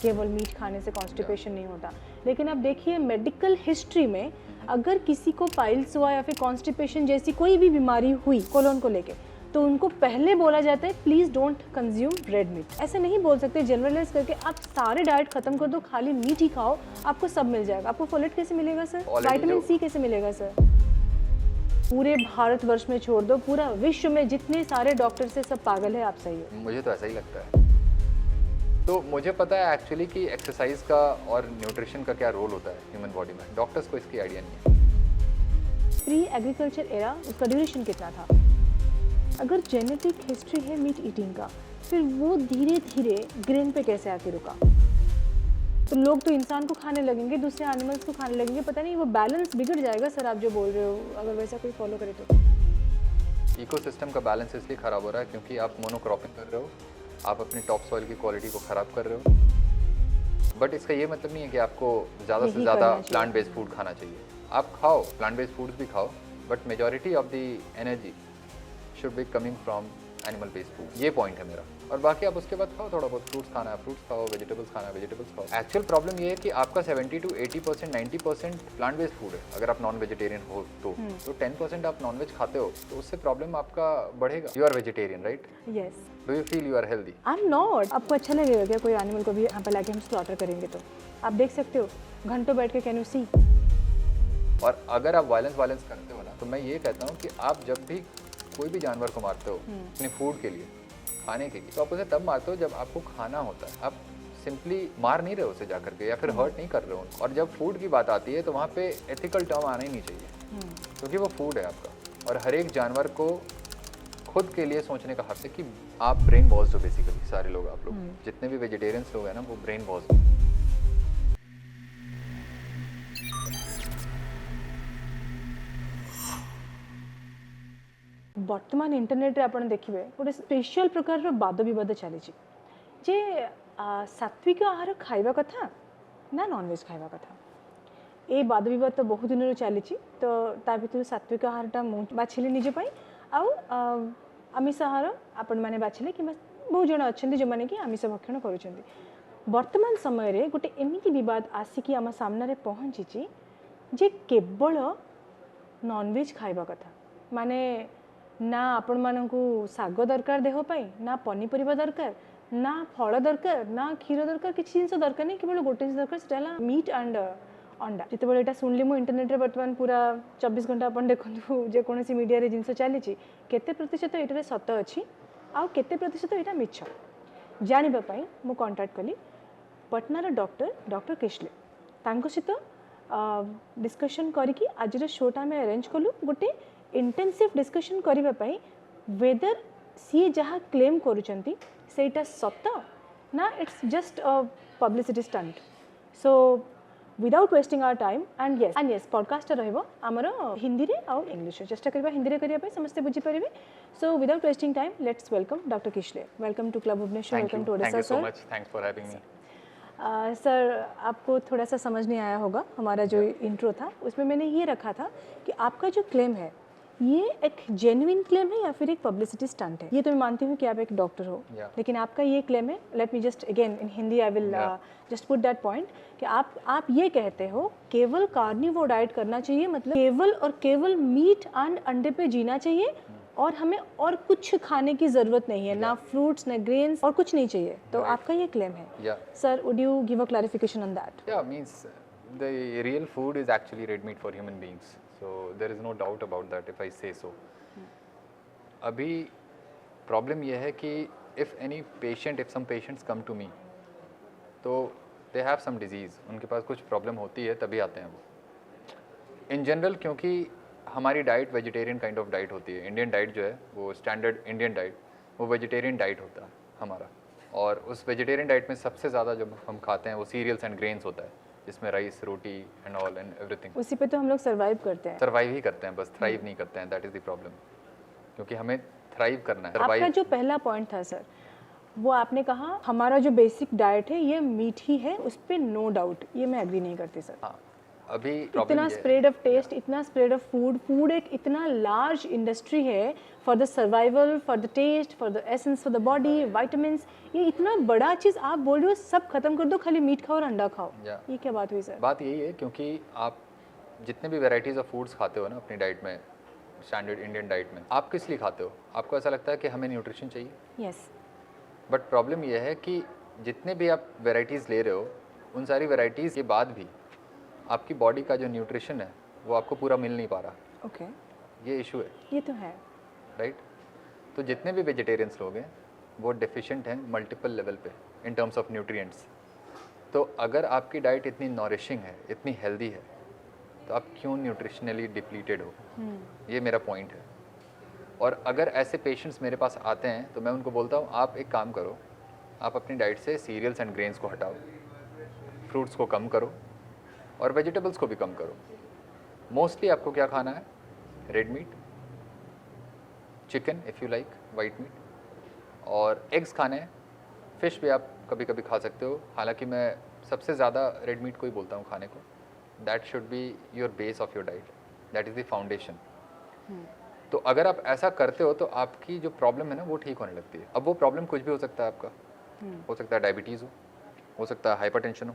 केवल मीट खाने से कॉन्स्टिपेशन नहीं होता, लेकिन अब देखिए मेडिकल हिस्ट्री में अगर किसी को पाइल्स हुआ या फिर कॉन्स्टिपेशन जैसी कोई भी बीमारी हुई कोलोन को लेके, तो उनको पहले बोला जाता है please don't consume red meat. ऐसे नहीं बोल सकते जनरलाइज करके आप सारे डाइट खत्म कर दो, खाली मीट ही खाओ, आपको सब मिल जाएगा। आपको फोलेट कैसे मिलेगा सर? विटामिन सी कैसे मिलेगा सर? पूरे भारतवर्ष में छोड़ दो, पूरा विश्व में जितने सारे डॉक्टर से सब पागल है, आप सही हो। मुझे तो ऐसा ही लगता है। तो मुझे पता है एक्चुअली कि एक्सरसाइज का और न्यूट्रिशन का क्या रोल होता है ह्यूमन बॉडी में। डॉक्टर्स को इसकी आइडिया नहीं है। प्री एग्रीकल्चर एरा, उसका ड्यूरेशन कितना था? अगर जेनेटिक हिस्ट्री है मीट ईटिंग का, फिर वो धीरे धीरे ग्रेन पे कैसे आके रुका? तो लोग तो इंसान को खाने लगेंगे, दूसरे एनिमल्स को खाने लगेंगे, पता नहीं वो बैलेंस बिगड़ जाएगा सर, आप जो बोल रहे हो, अगर वैसा कोई फॉलो करे तो। इकोसिस्टम का बैलेंस इसलिए ख़राब हो रहा है क्योंकि आप मोनोक्रॉपिंग कर रहे हो, आप अपनी टॉप सॉइल की क्वालिटी को ख़राब कर रहे हो। बट इसका ये मतलब नहीं है कि आपको ज़्यादा से ज़्यादा प्लांट बेस्ड फूड खाना चाहिए। आप खाओ, प्लांट बेस्ड फूड्स भी खाओ, but majority of the energy should be coming from animal based food. ये पॉइंट है मेरा। और बाकी आप उसके बाद खाओ, थोड़ा बहुत फ्रूट्स खाना है फ्रूट्स खाओ, वेजिटेबल्स खाना है वेजिटेबल्स खाओ। एक्चुअल प्रॉब्लम ये है कि आपका 70 to 80%, 90% प्लांट बेस्ड फूड है। अगर आप नॉन वेजिटेरियन हो तो 10% आप नॉन वेज खाते हो, तो उससे प्रॉब्लम आपका बढ़ेगा। You are vegetarian right? Yes. Do you feel you are healthy? I am not. आपको अच्छा लगेगा क्या कोई एनिमल को भी यहाँ पे लाके हम स्लॉटर करेंगे? तो आप देख सकते हो घंटों बैठ के, कैन यू सी? और अगर आप वायलेंस करते हो ना, तो मैं ये कहता हूँ कि आप जब भी कोई भी जानवर को मारते हो अपने फूड के लिए, खाने के लिए, तो आप उसे तब मारते हो जब आपको खाना होता है। आप सिंपली मार नहीं रहे हो उसे जा करके, या फिर हर्ट नहीं कर रहे हो। और जब फूड की बात आती है तो वहाँ पे एथिकल टर्म आना ही नहीं चाहिए, क्योंकि वो फूड है आपका। और हर एक जानवर को खुद के लिए सोचने का हक है कि आप ब्रेन वॉश हो बेसिकली। सारे लोग, आप लोग जितने भी वेजिटेरियंस लोग हैं ना, वो ब्रेन वॉश हो। बर्तमान इंटरनेट रे आपण देखिबे गोटे स्पेशल प्रकार वाद बद चली जे सात्विक आहार खाइबा कथा ना नॉनवेज खाइबा कथा। ए वाद बद तो बहुत दिन चली, तो ता भीतर सात्विक आहारटा मु बाछिले निज पई, आउ आमिष आहार आपण माने बाछिले कि बहुत जन अच्छे जो माने कि आमिष भक्षण करूछंती। वर्तमान समय रे गोटे एमिति विवाद आसिकी आम सामने पहुँची जे केवल नॉनवेज खाइबा कथा, माने ना आपण मानकू साग दरकार देह पाई, ना पनीपरिया दरकार, ना फल दरकार, ना क्षीर दरकार, किसी जिन दरकार नहीं, केवल गोटे जिन दरकार सेटा मीट एंड अंडा। जितेबाला यहाँ शुणिली मु इंटरनेट रे बर्तमान पूरा 24 घंटा अपन देखु जेकोसी मीडिया रे जिनस चली, केते प्रतिशत ये सत अच्छी आउ केते प्रतिशत यहाँ मिछ जानापी मु कांटेक्ट कली पटनार डॉक्टर किशले। तांको सहित डिस्कशन करिकी आज शोटा आम अरेंज कलु गोटे इंटेंसिव डिस्कशन करने पाई वेदर सी जहाँ क्लेम करुचंती सेटा सत ना it's just a publicity stunt. So without wasting our time and yes podcast रहइबो हमर हिंदी रे और इंग्लिश रे, चेष्टा करबा हिंदी रे करिया पाई समस्त बुझी परिबे। So without wasting time let's welcome doctor Kishle. Welcome to club Bhubaneswar, welcome to Odisha sir. Thanks for having me. Sir आपको थोड़ा सा समझ नहीं आया होगा, हमारा जो इंट्रो था उसमें मैंने ये रखा था कि आपका जो क्लेम है ये एक जेन्युइन क्लेम है या फिर एक पब्लिसिटी स्टंट है। ये तो मैं मानती हूँ कि आप एक डॉक्टर हो, लेकिन आपका ये क्लेम है, let me just again in Hindi I will just put that point, कि आप ये कहते हो केवल कार्निवोर डाइट करना चाहिए, मतलब केवल और केवल मीट एंड अंडे पे जीना चाहिए और हमें और कुछ खाने की जरूरत नहीं है, ना फ्रूट्स ना ग्रेन्स और कुछ नहीं चाहिए। तो आपका ये क्लेम है sir, would you give a clarification on that? या means the real food is actually red meat for human beings, so there is no doubt about that if I say so. अभी problem यह है कि if some patients come to me, तो they have some disease, उनके पास कुछ problem होती है तभी आते हैं वो। इन जनरल क्योंकि हमारी diet vegetarian kind of diet होती है। इंडियन डाइट जो है वो स्टैंडर्ड इंडियन डाइट, वो वेजिटेरियन डाइट होता है हमारा। और उस वेजिटेरियन डाइट में सबसे ज़्यादा जब हम खाते हैं वो सीरियल्स एंड ग्रेन्स होता है, जिसमें rice, roti and all and everything. उसी पे तो हम लोग सर्वाइव करते हैं। सर्वाइव ही करते हैं, बस थ्राइव नहीं करते हैं, दैट इज़ द प्रॉब्लम। क्योंकि हमें थ्राइव करना है। आपका जो पहला पॉइंट था सर, वो आपने कहा हमारा जो बेसिक डाइट है ये मीट ही है, उस पर नो डाउट, ये मैं एग्री नहीं करती सर। हाँ, अभी problem इतना ये है- स्प्रेड ऑफ टेस्ट, इतना स्प्रेड ऑफ फूड एक इतना लार्ज इंडस्ट्री है for the survival, for the taste, for the essence, for the body, vitamins, ये इतना बड़ा चीज़ आप बोल रहे हो सब खत्म कर दो, खाली मीट खाओ और अंडा खाओ। Yeah. ये क्या बात हुई सर? बात यही है क्योंकि आप जितने भी वेराइटीज़ ऑफ फूड्स खाते हो ना अपनी डाइट में, स्टैंडर्ड इंडियन डाइट में, आप किस लिए खाते हो? आपको ऐसा लगता है कि हमें न्यूट्रिशन चाहिए, यस। बट प्रॉब्लम यह है कि जितने भी आप वेराइटीज़ ले रहे हो, उन सारी वेराइटीज़ के बाद भी आपकी बॉडी का जो न्यूट्रिशन है वो आपको पूरा मिल नहीं पा रहा। ओके, ये इशू है, ये तो है। राइट? तो जितने भी वेजिटेरियंस लोग हैं वो डिफिशिएंट हैं मल्टीपल लेवल पे इन टर्म्स ऑफ न्यूट्रिएंट्स। तो अगर आपकी डाइट इतनी नॉरिशिंग है, इतनी हेल्दी है, तो आप क्यों न्यूट्रिशनली डिप्लीटेड हो? ये मेरा पॉइंट है। और अगर ऐसे पेशेंट्स मेरे पास आते हैं तो मैं उनको बोलता हूँ आप एक काम करो, आप अपनी डाइट से सीरियल्स एंड ग्रेन्स को हटाओ, फ्रूट्स को कम करो और वेजिटेबल्स को भी कम करो। मोस्टली आपको क्या खाना है? Red meat, chicken if you like, white meet, और एग्स खाने हैं। फ़िश भी आप कभी कभी खा सकते हो, हालांकि मैं सबसे ज़्यादा रेड मीट को ही बोलता हूँ खाने को। That should be your base of your diet, that is the foundation. तो अगर आप ऐसा करते हो तो आपकी जो प्रॉब्लम है ना वो ठीक होने लगती है। अब वो प्रॉब्लम कुछ भी हो सकता है आपका, हो सकता है डायबिटीज़ हो सकता है हाइपरटेंशन हो,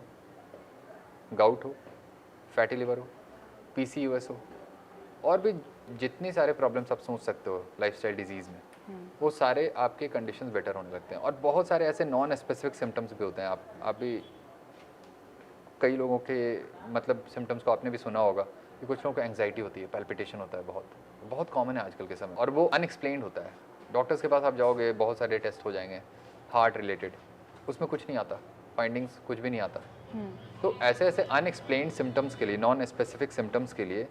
गाउट हो, फैटी लिवर हो, PCOS हो, और भी जितने सारे प्रॉब्लम्स आप सोच सकते हो लाइफस्टाइल डिजीज़ में, वो सारे आपके कंडीशंस बेटर होने लगते हैं। और बहुत सारे ऐसे नॉन स्पेसिफिक सिम्टम्स भी होते हैं। आप भी कई लोगों के मतलब सिम्टम्स को आपने भी सुना होगा कि कुछ लोगों को एंग्जाइटी होती है, पैल्पिटेशन होता है, बहुत बहुत कॉमन है आजकल के समय, और वो अनएक्सप्लेन्ड होता है। डॉक्टर्स के पास आप जाओगे, बहुत सारे टेस्ट हो जाएंगे हार्ट रिलेटेड, उसमें कुछ नहीं आता, फाइंडिंग्स कुछ भी नहीं आता। तो ऐसे ऐसे अनएक्सप्लेन्ड सिम्टम्स के लिए, नॉन स्पेसिफिक सिम्टम्स के लिए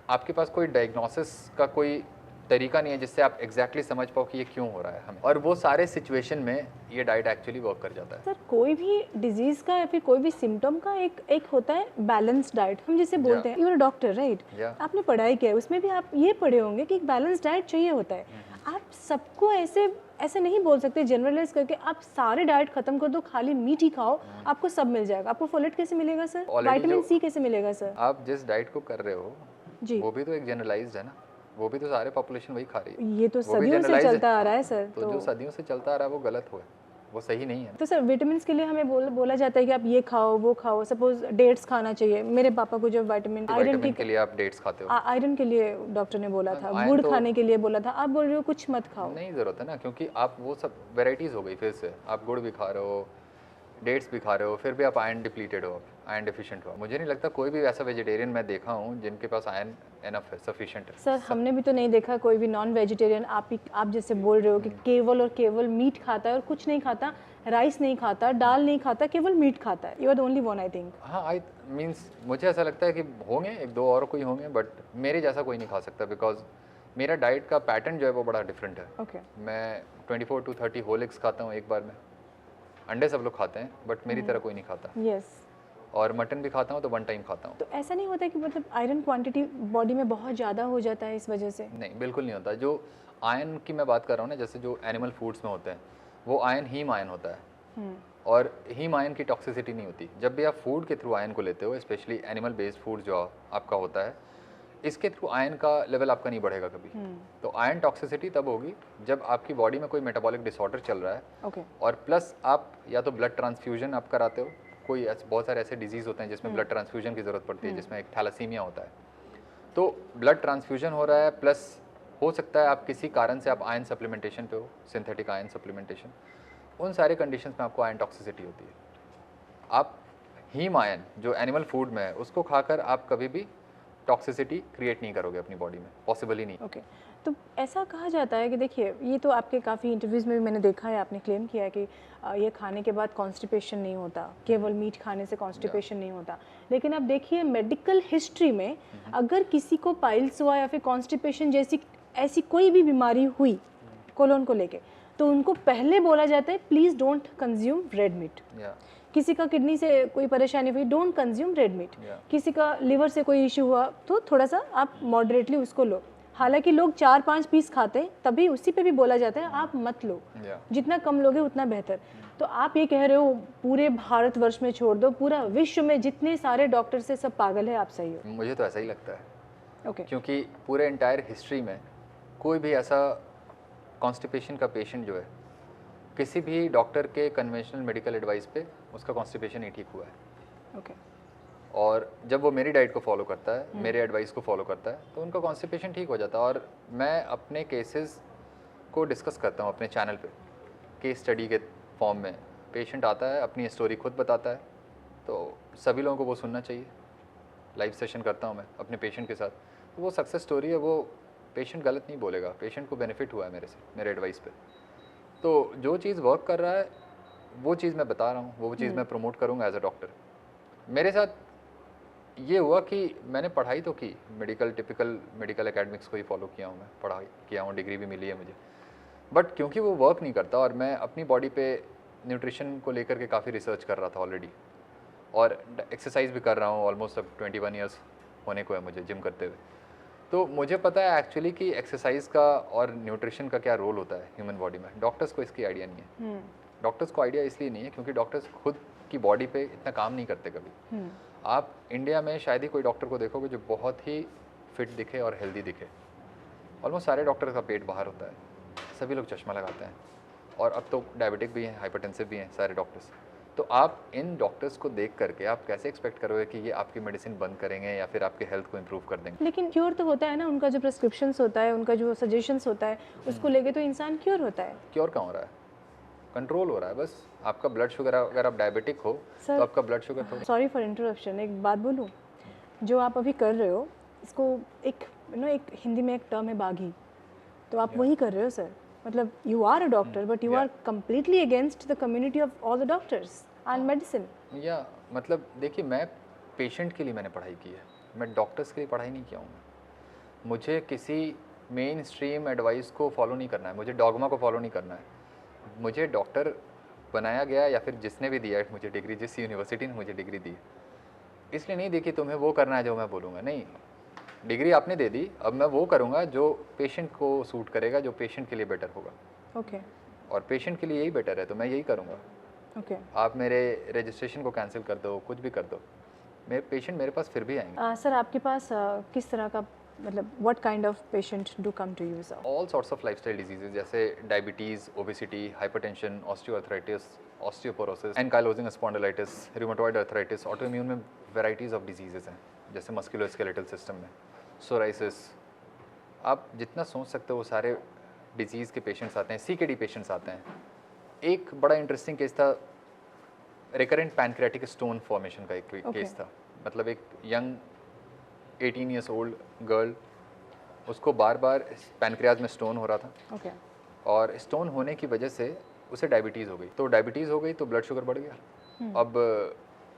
आपके पास कोई डायग्नोसिस का कोई तरीका नहीं है जिससे आप एग्जैक्टली समझ पाओ कि ये क्यों हो रहा है हमें। और वो सारे सिचुएशन में ये डाइट एक्चुअली वर्क कर जाता है। सर कोई भी डिजीज का या फिर कोई भी सिम्टम का एक होता है बैलेंस डाइट, हम जिसे बोलते हैं। You are doctor right? आपने पढ़ाई किया है, उसमें भी आप ये पढ़े होंगे कि एक बैलेंस डाइट चाहिए होता है। आप सबको ऐसे नहीं बोल सकते जनरलाइज करके आप सारे डाइट खत्म कर दो, खाली मीट ही खाओ, आपको सब मिल जाएगा। आपको फोलेट कैसे मिलेगा सर? विटामिन सी कैसे मिलेगा सर? आप जिस डाइट को कर रहे हो जी, वो भी तो एक जनरलाइज्ड है ना, वो भी तो सारे पॉपुलेशन वही खा रही है। ये तो सदियों से चलता आ रहा है सर। तो जो सदियों से चलता आ रहा है वो गलत हुआ है, वो सही नहीं है। तो सर विटामिन के लिए हमें बोला जाता है कि आप ये खाओ वो खाओ। सपोज डेट्स खाना चाहिए, मेरे पापा को जो विटामिन आयरन के लिए आप डेट्स खाते हो, आयरन के लिए डॉक्टर ने बोला था, आयरन गुड़ तो- खाने के लिए बोला था, आप बोल रहे हो कुछ मत खाओ। नहीं ज़रूरत है ना, क्योंकि आप वो सब वेराइटीज़ हो गई। फिर से आप गुड़ भी खा रहे हो, डेट्स भी खा रहे हो, फिर भी आप आयरन डिप्लीटेड हो, आयरन डिफिशिएंट हो। मुझे नहीं लगता कोई भी ऐसा वेजिटेरियन मैं देखा हूँ जिनके पास आयरन एनफ है, सफिशिएंट है। सर हमने भी तो नहीं देखा कोई भी नॉन वेजिटेरियन आप जैसे बोल रहे हो कि केवल और केवल मीट खाता है और कुछ नहीं खाता, राइस नहीं खाता, दाल नहीं खाता, केवल मीट खाता है। You are the only one I think. हाँ, आई मीन्स मुझे ऐसा लगता है कि होंगे एक दो और कोई होंगे, बट मेरे जैसा कोई नहीं खा सकता, बिकॉज मेरा डाइट का पैटर्न जो है वो बड़ा डिफरेंट है। ओके, मैं 24 to 30 होल एग्स खाता हूँ एक बार में। अंडे सब लोग खाते हैं बट मेरी तरह कोई नहीं खाता। यस। और मटन भी खाता हूँ तो 1 टाइम खाता हूँ। तो ऐसा नहीं होता कि मतलब आयरन क्वांटिटी बॉडी में बहुत ज़्यादा हो जाता है इस वजह से? नहीं, बिल्कुल नहीं होता। जो आयरन की मैं बात कर रहा हूँ ना, जैसे जो एनिमल फूड्स में होते हैं, वो आयरन हीम आयरन होता है, और हीम आयरन की टॉक्सिसिटी नहीं होती। जब भी आप फूड के थ्रू आयरन को लेते हो, स्पेशली एनिमल बेस्ड फूड जो आपका होता है, इसके थ्रू आयरन का लेवल आपका नहीं बढ़ेगा कभी। तो आयरन टॉक्सिसिटी तब होगी जब आपकी बॉडी में कोई मेटाबॉलिक डिसऑर्डर चल रहा है, ओके, और प्लस आप या तो ब्लड ट्रांसफ्यूजन आप कराते हो। कोई बहुत सारे ऐसे डिजीज़ होते हैं जिसमें ब्लड ट्रांसफ्यूजन की ज़रूरत पड़ती है, जिसमें एक थैलासीमिया होता है। तो ब्लड ट्रांसफ्यूजन हो रहा है, प्लस हो सकता है आप किसी कारण से आप आयरन सप्लीमेंटेशन पे हो, सिंथेटिक आयरन सप्लीमेंटेशन। उन सारे कंडीशंस में आपको आयरन टॉक्सिसिटी होती है। आप हीम आयरन जो एनिमल फूड में है उसको खाकर आप कभी भी टॉक्सिसिटी क्रिएट नहीं करोगे अपनी बॉडी में, पॉसिबल ही नहीं। ओके। तो ऐसा कहा जाता है कि देखिए, ये तो आपके काफ़ी इंटरव्यूज़ में भी मैंने देखा है, आपने क्लेम किया है कि ये खाने के बाद कॉन्स्टिपेशन नहीं होता, केवल मीट खाने से कॉन्स्टिपेशन नहीं होता। लेकिन अब देखिए मेडिकल हिस्ट्री में अगर किसी को पाइल्स हुआ या फिर कॉन्स्टिपेशन जैसी ऐसी कोई भी बीमारी हुई कोलोन को लेके, तो उनको पहले बोला जाता है please don't consume red meat. किसी का किडनी से कोई परेशानी हुई, डोंट कंज्यूम रेड मीट। किसी का लिवर से कोई इशू हुआ तो थोड़ा सा आप मॉडरेटली उसको लो। हालांकि लोग 4-5 पीस खाते हैं तभी उसी पे भी बोला जाता है आप मत लो, Yeah. जितना कम लोगे उतना बेहतर। तो आप ये कह रहे हो पूरे भारतवर्ष में छोड़ दो, पूरा विश्व में जितने सारे डॉक्टर से सब पागल है, आप सही हो? मुझे तो ऐसा ही लगता है, ओके। क्योंकि पूरे एंटायर हिस्ट्री में कोई भी ऐसा कॉन्स्टिपेशन का पेशेंट जो है किसी भी डॉक्टर के कन्वेंशनल मेडिकल एडवाइस पे उसका कॉन्स्टिपेशन नहीं ठीक हुआ है। ओके। और जब वो मेरी डाइट को फॉलो करता है, मेरे एडवाइस को फॉलो करता है, तो उनका कॉन्स्टिपेशन ठीक हो जाता है। और मैं अपने केसेस को डिस्कस करता हूँ अपने चैनल पे, केस स्टडी के फॉर्म में। पेशेंट आता है, अपनी स्टोरी खुद बताता है, तो सभी लोगों को वो सुनना चाहिए। लाइव सेशन करता हूँ मैं अपने पेशेंट के साथ, तो वो सक्सेस स्टोरी है, वो पेशेंट गलत नहीं बोलेगा, पेशेंट को बेनिफिट हुआ है मेरे से, मेरे एडवाइस पे। तो जो चीज़ वर्क कर रहा है वो चीज़ मैं बता रहा हूँ, वो चीज़ मैं प्रमोट करूँगा एज अ डॉक्टर। मेरे साथ ये हुआ कि मैंने पढ़ाई तो की, टिपिकल मेडिकल एकेडमिक्स को ही फॉलो किया हूँ, मैं पढ़ाई किया हूँ, डिग्री भी मिली है मुझे, बट क्योंकि वो वर्क नहीं करता और मैं अपनी बॉडी पे न्यूट्रिशन को लेकर के काफ़ी रिसर्च कर रहा था ऑलरेडी, और एक्सरसाइज भी कर रहा हूँ, ऑलमोस्ट अब 21 ईयर्स होने को है मुझे जिम करते हुए। तो मुझे पता है एक्चुअली कि एक्सरसाइज का और न्यूट्रिशन का क्या रोल होता है ह्यूमन बॉडी में। डॉक्टर्स को इसकी आइडिया नहीं है। डॉक्टर्स को आइडिया इसलिए नहीं है क्योंकि डॉक्टर्स खुद की बॉडी पे इतना काम नहीं करते कभी। आप इंडिया में शायद ही कोई डॉक्टर को देखोगे जो बहुत ही फिट दिखे और हेल्दी दिखे। ऑलमोस्ट सारे डॉक्टर का पेट बाहर होता है, सभी लोग चश्मा लगाते हैं, और अब तो डायबिटिक भी हैं, हाइपरटेंसिव भी हैं सारे डॉक्टर्स। तो आप इन डॉक्टर्स को देख करके आप कैसे एक्सपेक्ट करोगे कि ये आपकी मेडिसिन बंद करेंगे या फिर आपके हेल्थ को इम्प्रूव कर देंगे? लेकिन क्योर तो होता है ना, उनका जो प्रिस्क्रिप्शंस होता है, उनका जो सजेशंस होता है, उसको लेके तो इंसान क्योर होता है। क्योर कहाँ हो रहा है? कंट्रोल हो रहा है बस। आपका ब्लड शुगर, अगर आप डायबिटिक हो सर, तो आपका ब्लड शुगर थोड़ा। सॉरी फॉर इंटरप्शन, एक बात बोलूँ, जो आप अभी कर रहे हो इसको एक एक हिंदी में एक टर्म है बागी, तो आप वही कर रहे हो सर। मतलब you are a doctor but you are completely against the community of all the doctors and medicine. या मतलब देखिए, मैं पेशेंट के लिए मैंने पढ़ाई की है, मैं डॉक्टर्स के लिए पढ़ाई नहीं किया हूँ। मुझे किसी मेन स्ट्रीम एडवाइस को फॉलो नहीं करना है, मुझे डॉगमा को फॉलो नहीं करना है। मुझे डॉक्टर बनाया गया, या फिर जिसने भी दिया है मुझे डिग्री, जिस यूनिवर्सिटी ने मुझे डिग्री दी, इसलिए नहीं दी कि तुम्हें वो करना है जो मैं बोलूँगा। नहीं, डिग्री आपने दे दी, अब मैं वो करूँगा जो पेशेंट को सूट करेगा, जो पेशेंट के लिए बेटर होगा। ओके। और पेशेंट के लिए यही बेटर है, तो मैं यही करूँगा। ओके। आप मेरे रजिस्ट्रेशन को कैंसिल कर दो, कुछ भी कर दो, मेरे पेशेंट मेरे पास फिर भी आएंगे। सर आपके पास किस तरह का, मतलब what kind of patient do come to you sir? All sorts of lifestyle diseases, जैसे diabetes, obesity, hypertension, osteoarthritis, osteoporosis, ankylosing spondylitis, rheumatoid arthritis, autoimmune में वैराइटीज़ ऑफ डिजीजेज हैं, जैसे मस्कुलोस्केलेटल सिस्टम में सोराइसिस। आप जितना सोच सकते हो वो सारे डिजीज़ के पेशेंट्स आते हैं, CKD पेशेंट्स आते हैं। एक बड़ा इंटरेस्टिंग केस था, रिकरेंट पैनक्रियाटिक स्टोन फॉर्मेशन का एक केस था। मतलब एक यंग 18 ईयर्स ओल्ड गर्ल, उसको बार बार पैनक्रियाज में स्टोन हो रहा था। ओके। और स्टोन होने की वजह से उसे डायबिटीज़ हो गई, तो डायबिटीज़ हो गई तो ब्लड शुगर बढ़ गया। अब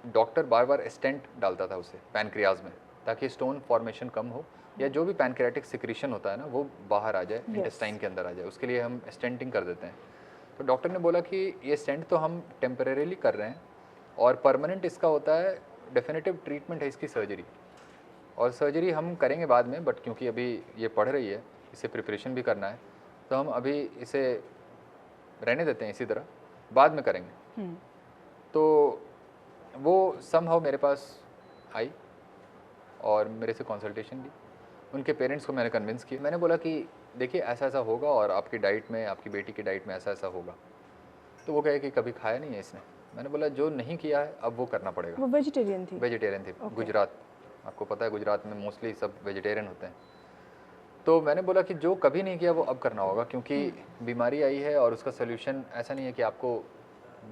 डॉक्टर बार बार स्टेंट डालता था उसे पैनक्रियाज में, ताकि स्टोन फॉर्मेशन कम हो, या जो भी पैनक्रियाटिक सिक्रीशन होता है ना वो बाहर आ जाए, इंटेस्टाइन के अंदर आ जाए, उसके लिए हम स्टेंटिंग कर देते हैं। तो डॉक्टर ने बोला कि ये स्टेंट तो हम टेम्परेरीली कर रहे हैं, और परमानेंट इसका होता है, डेफिनेटिव ट्रीटमेंट है इसकी सर्जरी, और सर्जरी हम करेंगे बाद में, बट क्योंकि अभी ये पढ़ रही है, इसे प्रिपरेशन भी करना है, तो हम अभी इसे रहने देते हैं इसी तरह, बाद में करेंगे। तो वो समहाउ मेरे पास आई और मेरे से कंसल्टेशन ली। उनके पेरेंट्स को मैंने कन्विंस किया, मैंने बोला कि देखिए ऐसा ऐसा होगा, और आपकी डाइट में, आपकी बेटी की डाइट में ऐसा ऐसा होगा। तो वो कहे कि कभी खाया नहीं है इसने। मैंने बोला जो नहीं किया है अब वो करना पड़ेगा। वो वेजिटेरियन थी? वेजिटेरियन थी। गुजरात, आपको पता है गुजरात में मोस्टली सब वेजिटेरियन होते हैं। तो मैंने बोला कि जो कभी नहीं किया वो अब करना होगा, क्योंकि बीमारी आई है और उसका सोल्यूशन ऐसा नहीं है कि आपको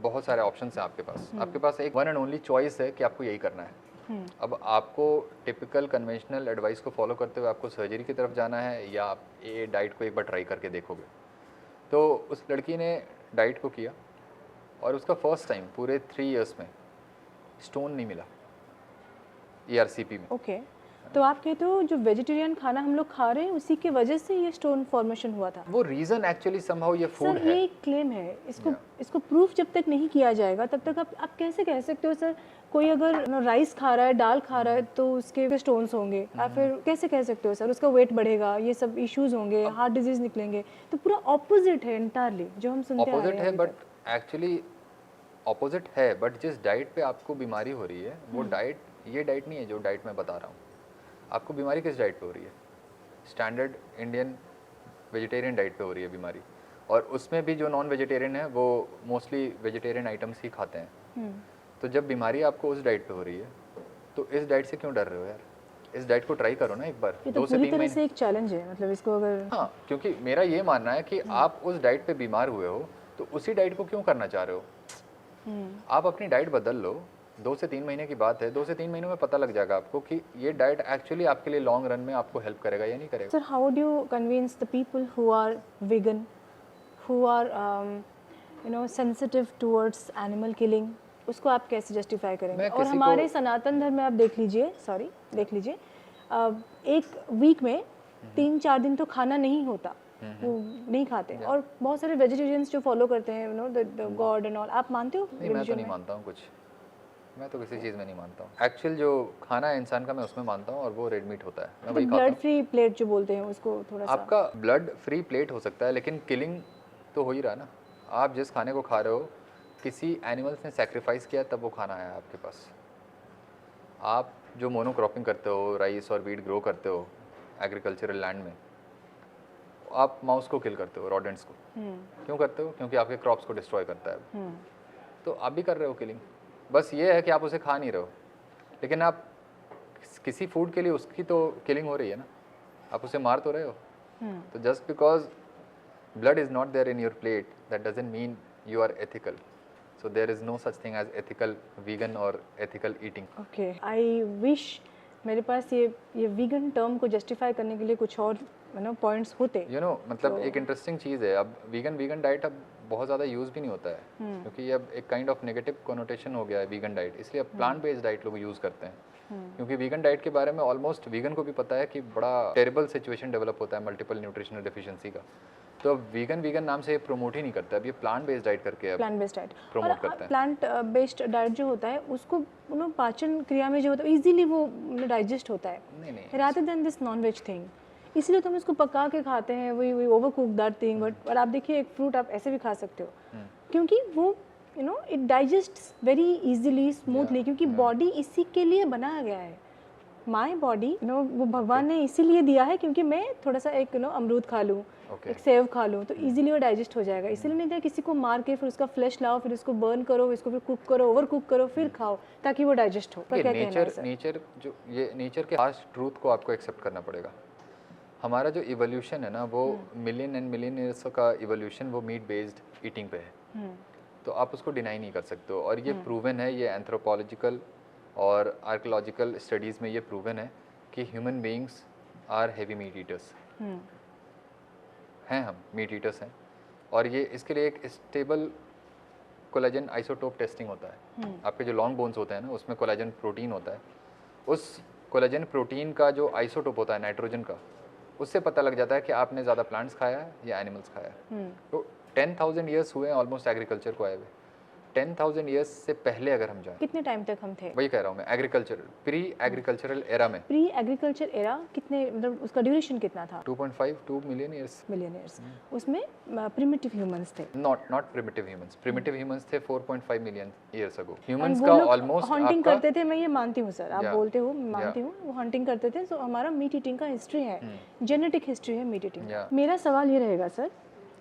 बहुत सारे ऑप्शंस हैं आपके पास। आपके पास एक वन एंड ओनली चॉइस है कि आपको यही करना है। अब आपको टिपिकल कन्वेंशनल एडवाइस को फॉलो करते हुए आपको सर्जरी की तरफ जाना है, या आप ये डाइट को एक बार ट्राई करके देखोगे। तो उस लड़की ने डाइट को किया, और उसका फर्स्ट टाइम पूरे 3 इयर्स में स्टोन नहीं मिला ERCP में। ओके। तो आप कहते हो जो वेजिटेरियन खाना हम लोग खा रहे हैं उसी के वजह से ये स्टोन फॉर्मेशन हुआ था? वो रीज़न एक्चुअली समहाउ ये फूड सर है। ये एक क्लेम है, इसको प्रूफ जब तक नहीं किया जाएगा तब तक आप कैसे कह सकते हो सर कोई अगर राइस खा रहा है, दाल खा रहा है तो उसके स्टोन्स होंगे, या फिर कैसे कह सकते हो सर उसका वेट बढ़ेगा, ये सब इश्यूज होंगे, हार्ट डिजीज निकलेंगे? तो पूरा ऑपोजिट है इंटायरली जो हम सुनते आ रहे ऑपोजिट हैं है, अभी बट तक। एक्चुअली ऑपोजिट है, बट जिस डाइट पे आपको बीमारी हो रही है वो डाइट ये डाइट नहीं है जो डाइट मैं बता रहा हूँ। आपको बीमारी किस डाइट पे हो रही है? स्टैंडर्ड इंडियन वेजिटेरियन डाइट पे हो रही है बीमारी, और उसमें भी जो नॉन वेजिटेरियन है वो मोस्टली वेजिटेरियन आइटम्स ही खाते हैं। तो जब बीमारी आपको उस डाइट पे हो रही है तो इस डाइट से क्यों डर रहे हो यार? इस डाइट को ट्राई करो ना एक बार, ये तो 2 से पूरी 3 तरह महीने। से एक चैलेंज है, मतलब इसको अगर हाँ, क्योंकि मेरा ये मानना है कि आप उस डाइट पे बीमार हुए हो तो उसी डाइट को क्यों करना चाह रहे हो? आप अपनी डाइट बदल लो, 2 से 3 महीने की बात है, 2 से 3 महीनों में पता लग जाएगा आपको कि ये डाइट एक्चुअली आपके लिए लॉन्ग रन में आपको हेल्प करेगा या नहीं करेगा। Sir how do you convince the people who are vegan, who are sensitive towards animal killing? उसको आप कैसे जस्टिफाई करेंगे? मैं और किसी हमारे को- सनातन धर्म में आप देख लीजिए, एक वीक में 3-4 दिन तो खाना नहीं होता, वो नहीं खाते, और बहुत सारे वेजिटेरियंस जो फॉलो करते हैं द गॉड एंड ऑल, आप मानते हो? नहीं, मैं तो नहीं मानता हूँ कुछ, मैं तो किसी चीज़ में नहीं मानता हूँ। एक्चुअल जो खाना है इंसान का मैं उसमें मानता हूँ, और वो रेड मीट होता है, मैं वही खाता ब्लड हूँ। फ्री प्लेट जो बोलते हैं उसको थोड़ा सा। आपका ब्लड फ्री प्लेट हो सकता है, लेकिन किलिंग तो हो ही रहा ना। आप जिस खाने को खा रहे हो किसी एनिमल्स ने सेक्रीफाइस किया तब वो खाना आया आपके पास। आप जो मोनोक्रॉपिंग करते हो, राइस और वीट ग्रो करते हो एग्रीकल्चरल लैंड में, आप माउस को किल करते हो, रॉडेंट्स को। क्यों करते हो? क्योंकि आपके क्रॉप्स को डिस्ट्रॉय करता है। तो आप भी कर रहे हो किलिंग, बस ये है कि आप उसे खा नहीं रहे हो, लेकिन आप किसी फूड के लिए उसकी तो किलिंग हो रही है ना, आप उसे मार तो रहे हो। तो just because blood is not there in your plate, that doesn't mean you are ethical. So there is no such thing as ethical vegan or ethical eating. Okay, I wish मेरे पास ये वीगन टर्म को justify करने के लिए कुछ और points होते। मतलब एक इंटरेस्टिंग चीज़ है, अब वीगन डाइट अब बहुत ज़्यादा यूज़ भी नहीं होता है, क्योंकि ये अब एक काइंड ऑफ नेगेटिव कोनोटेशन हो गया है वीगन डाइट, इसलिए अब प्लांट बेस्ड डाइट लोग यूज़ करते हैं। क्योंकि वीगन डाइट के बारे में ऑलमोस्ट वीगन को भी पता है कि बड़ा टेरिबल सिचुएशन डेवलप होता है मल्टीपल न्यूट्रिशनल डेफिशिएंसी का। तो अब वीगन नाम से प्रमोट ही नहीं करता, अब ये प्लांट बेस्ड डाइट करके अब प्लांट बेस्ड डाइट promote करते हैं। प्लांट बेस्ड डाइट जो होता है उसको पाचन क्रिया में जो होता है इजीली वो डाइजेस्ट होता है, नहीं rather than this non veg thing. इसलिए तो हम इसको पका के खाते हैं, वही over cook that thing. But आप देखिए एक फ्रूट आप ऐसे भी खा सकते हो, क्योंकि वो it digest very easily smoothly, क्योंकि बॉडी इसी के लिए बनाया गया है। माई बॉडी वो भगवान ने इसीलिए दिया है क्योंकि मैं थोड़ा सा एक अमरूद खा लूँ, एक सेव खा लूँ, तो इजीली वो डाइजेस्ट हो जाएगा। इसीलिए नहीं दिया किसी को मार के फिर उसका फ्लैश लाओ, फिर उसको बर्न करो, इसको फिर कुक करो, ओवर कुक करो, फिर खाओ ताकि वो डाइजेस्ट हो। क्या कहना है सर? नेचर के हार्श ट्रूथ को आपको एक्सेप्ट करना पड़ेगा। हमारा जो इवोल्यूशन है ना, वो मिलियन एंड मिलियन ईयर्स का इवोल्यूशन वो मीट बेस्ड ईटिंग पे है, तो आप उसको डिनाई नहीं कर सकते हो। और ये प्रूवन है, ये एंथ्रोपोलॉजिकल और आर्कोलॉजिकल स्टडीज़ में ये प्रूवन है कि human beings are heavy meat eaters हैं, हम मीट ईटर्स हैं। और ये इसके लिए एक स्टेबल कोलेजन आइसोटोप टेस्टिंग होता है। आपके जो लॉन्ग बोन्स होते हैं ना, उसमें कोलेजन प्रोटीन होता है, उस कोलेजन प्रोटीन का जो आइसोटोप होता है नाइट्रोजन का, उससे पता लग जाता है कि आपने ज़्यादा प्लांट्स खाया है या एनिमल्स खाया है। तो 10,000 ईयर्स हुए हैं ऑलमोस्ट एग्रीकल्चर को आए हुए। 10,000 ईयर्स से पहले अगर हम जाएं, कितने टाइम तक हम थे? वही कह रहा हूँ मैं, प्री एग्रीकल्चरल एरा में। प्री एग्रीकल्चर एरा कितने, मतलब उसका ड्यूरेशन कितना था? 2.52 मिलियन ईयर्स। Million years. उसमें प्रिमिटिव ह्यूमंस थे। नॉट प्रिमिटिव ह्यूमंस थे 4.5 मिलियन ईयर्स अगो। ह्यूमंस वो का लोग ऑलमोस्ट हंटिंग आपका करते थे, मैं ये मानती हूँ सर, आप Yeah. बोलते हो, मैं मानती हूँ, वो हंटिंग करते थे। तो हमारा मीट ईटिंग का हिस्ट्री है, जेनेटिक हिस्ट्री है मीट ईटिंग। Yeah. मेरा सवाल ये रहेगा सर,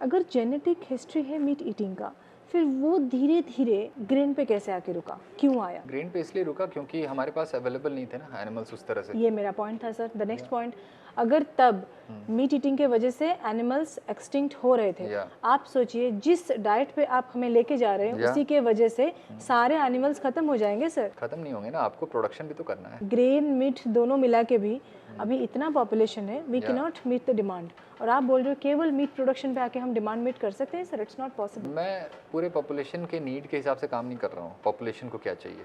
अगर जेनेटिक हिस्ट्री है मीट ईटिंग का, फिर वो धीरे धीरे ग्रेन पे कैसे आके रुका, क्यों आया? ग्रेन पे इसलिए रुका क्योंकि हमारे पास अवेलेबल नहीं थे ना एनिमल्स उस तरह से। ये मेरा पॉइंट था सर। द नेक्स्ट पॉइंट, अगर तब मीट ईटिंग के वजह से एनिमल्स एक्सटिंक्ट हो रहे थे, Yeah. आप सोचिए जिस डाइट पे आप हमें लेके जा रहे हैं Yeah. उसी के वजह से सारे एनिमल्स खत्म हो जाएंगे सर। खत्म नहीं होंगे ना, आपको प्रोडक्शन भी तो करना है। ग्रेन मीट दोनों मिला के भी अभी इतना पॉपुलेशन है, we can not meet the demand. और आप बोल रहे हो केवल मीट प्रोडक्शन पे आके हम डिमांड मीट कर सकते हैं सर? It's not possible. मैं पूरे पॉपुलेशन के नीड के हिसाब से काम नहीं कर रहा हूँ, पॉपुलेशन को क्या चाहिए।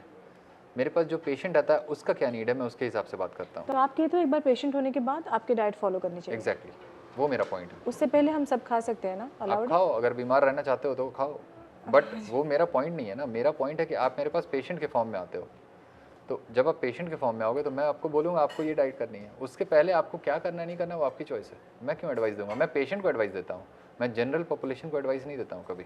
मेरे पास जो पेशेंट आता है उसका क्या नीड है, मैं उसके हिसाब से बात करता हूँ। तो आप कहते हो एक बार पेशेंट होने के बाद आपकी डाइट फॉलो करनी चाहिए। एग्जैक्टली, वो मेरा पॉइंट है। उससे पहले हम सब खा सकते हैं ना, आप अलाउड? खाओ, अगर बीमार रहना चाहते हो तो खाओ, बट वो मेरा पॉइंट नहीं है ना। मेरा पॉइंट है कि आप मेरे पास पेशेंट के फॉर्म में आते हो, तो जब आप पेशेंट के फॉर्म में आओगे तो मैं आपको बोलूँगा आपको ये डाइट करनी है। उसके पहले आपको क्या करना नहीं करना वो आपकी चॉइस है। मैं क्यों एडवाइस दूंगा? मैं पेशेंट को एडवाइस देता हूँ, मैं जनरल पॉपुलेशन को एडवाइस नहीं देता हूँ कभी।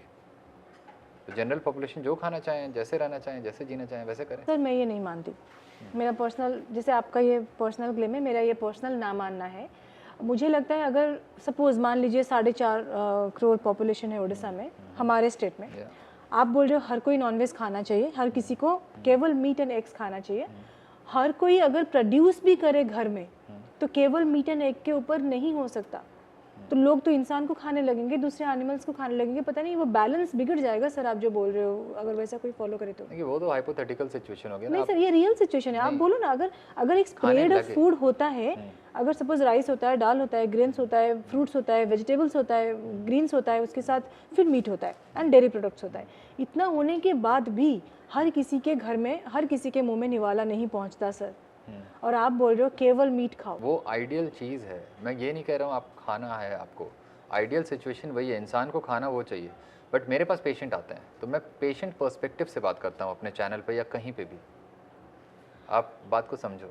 तो जनरल पॉपुलेशन जो खाना चाहें, जैसे रहना चाहें, जैसे जीना चाहें वैसे करें। सर मैं ये नहीं मानती, मेरा पर्सनल, जैसे आपका ये पर्सनल क्लेम है, मेरा ये पर्सनल ना मानना है। मुझे लगता है अगर सपोज मान लीजिए 4.5 करोड़ पॉपुलेशन है उड़ीसा में, हमारे स्टेट में, Yeah. आप बोल रहे हो हर कोई नॉनवेज खाना चाहिए, हर किसी को केवल मीट एंड एग्स खाना चाहिए। हर कोई अगर प्रोड्यूस भी करे घर में तो केवल मीट एंड एग के ऊपर नहीं हो सकता। तो लोग तो इंसान को खाने लगेंगे, दूसरे एनिमल्स को खाने लगेंगे, पता नहीं वो बैलेंस बिगड़ जाएगा सर, आप जो बोल रहे हो अगर वैसा कोई फॉलो करे तो। देखिए वो तो हाइपोथेटिकल सिचुएशन हो गया ना। नहीं सर, ये रियल सिचुएशन है। आप बोलो ना, अगर अगर एक स्प्रेड ऑफ फूड होता है, अगर सपोज राइस होता है, दाल होता है, ग्रेन्स होता है, फ्रूट्स होता है, वेजिटेबल्स होता है, ग्रीन्स होता है, उसके साथ फिर मीट होता है एंड डेयरी प्रोडक्ट्स होता है, इतना होने के बाद भी हर किसी के घर में, हर किसी के मुंह में निवाला नहीं पहुंचता सर। और आप बोल रहे हो केवल मीट खाओ। वो आइडियल चीज़ है, मैं ये नहीं कह रहा हूँ आप खाना है आपको। आइडियल सिचुएशन वही है, इंसान को खाना वो चाहिए। बट मेरे पास पेशेंट आते हैं तो मैं पेशेंट पर्सपेक्टिव से बात करता हूँ अपने चैनल पे या कहीं पे भी। आप बात को समझो,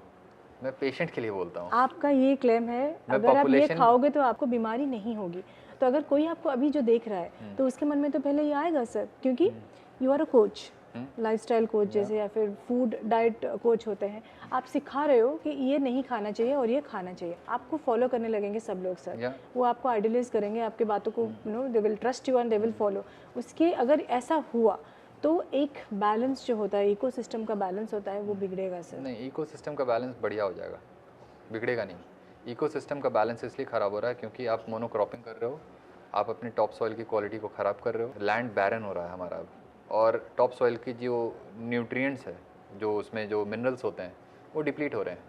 मैं पेशेंट के लिए बोलता हूँ। आपका ये क्लेम है अगर आप ये खाओगे तो आपको बीमारी नहीं होगी। तो अगर कोई आपको अभी जो देख रहा है तो उसके मन में तो पहले ये आएगा सर, क्योंकि you are a coach, lifestyle coach जैसे, या फिर फूड डाइट कोच होते हैं। आप सिखा रहे हो कि ये नहीं खाना चाहिए और ये खाना चाहिए, आपको फॉलो करने लगेंगे सब लोग सर। वो आपको आइडियलाइज करेंगे, आपके बातों को, you know, they will trust you and they will follow. उसके अगर ऐसा हुआ तो एक बैलेंस जो होता है, इकोसिस्टम का बैलेंस होता है, वो बिगड़ेगा सर। नहीं, इकोसिस्टम का बैलेंस बढ़िया हो जाएगा, बिगड़ेगा नहीं। इकोसिस्टम का बैलेंस इसलिए ख़राब हो रहा है क्योंकि आप मोनोक्रॉपिंग कर रहे हो, आप अपने टॉप सॉइल की क्वालिटी को ख़राब कर रहे हो। लैंड बैरन हो रहा है हमारा अब, और टॉप सॉइल की जो न्यूट्रिएंट्स है, जो उसमें जो मिनरल्स होते हैं, वो डिप्लीट हो रहे हैं।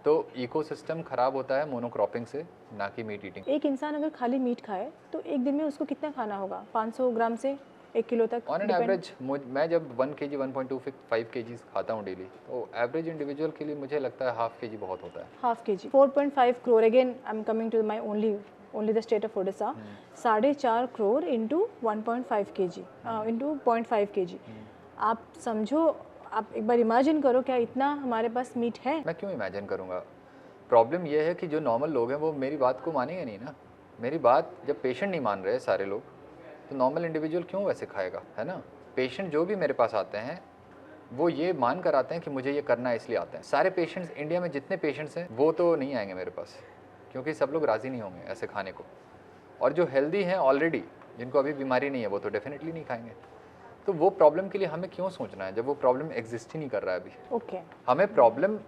तो इकोसिस्टम ख़राब होता है मोनोक्रॉपिंग से, ना कि मीट ईटिंग। एक इंसान अगर खाली मीट खाए तो एक दिन में उसको कितना खाना होगा? 500 ग्राम से 1 किलो तक ऑन एन एवरेज मैं जब 1 kg 1.25 kg खाता हूँ डेली, तो एवरेज इंडिविजुअल के लिए मुझे लगता है ½ kg बहुत होता है। हाफ के G. 4.5 crore, again I am coming to my only the state of Odisha, 4.5 crore into 1.5 kg into 0.5 kg। आप समझो, आप एक बार इमेजिन करो, क्या इतना हमारे पास मीट है? मैं क्यों इमेजिन करूँगा? प्रॉब्लम ये है कि जो नॉर्मल लोग हैं वो मेरी बात को मानेंगे नहीं ना। मेरी बात जब पेशेंट नहीं मान रहे सारे लोग, तो नॉर्मल इंडिविजुअल क्यों वैसे खाएगा, है ना? पेशेंट जो भी मेरे पास आते हैं वो ये मान कर आते हैं कि मुझे ये करना है इसलिए आते हैं। सारे पेशेंट्स, इंडिया में जितने पेशेंट्स हैं वो तो नहीं आएंगे मेरे पास, क्योंकि सब लोग राज़ी नहीं होंगे ऐसे खाने को। और जो हेल्दी हैं ऑलरेडी, जिनको अभी बीमारी नहीं है, वो तो डेफिनेटली नहीं खाएंगे। तो वो प्रॉब्लम के लिए हमें क्यों सोचना है जब वो प्रॉब्लम एग्जिस्ट ही नहीं कर रहा है अभी। ओके, हमें प्रॉब्लम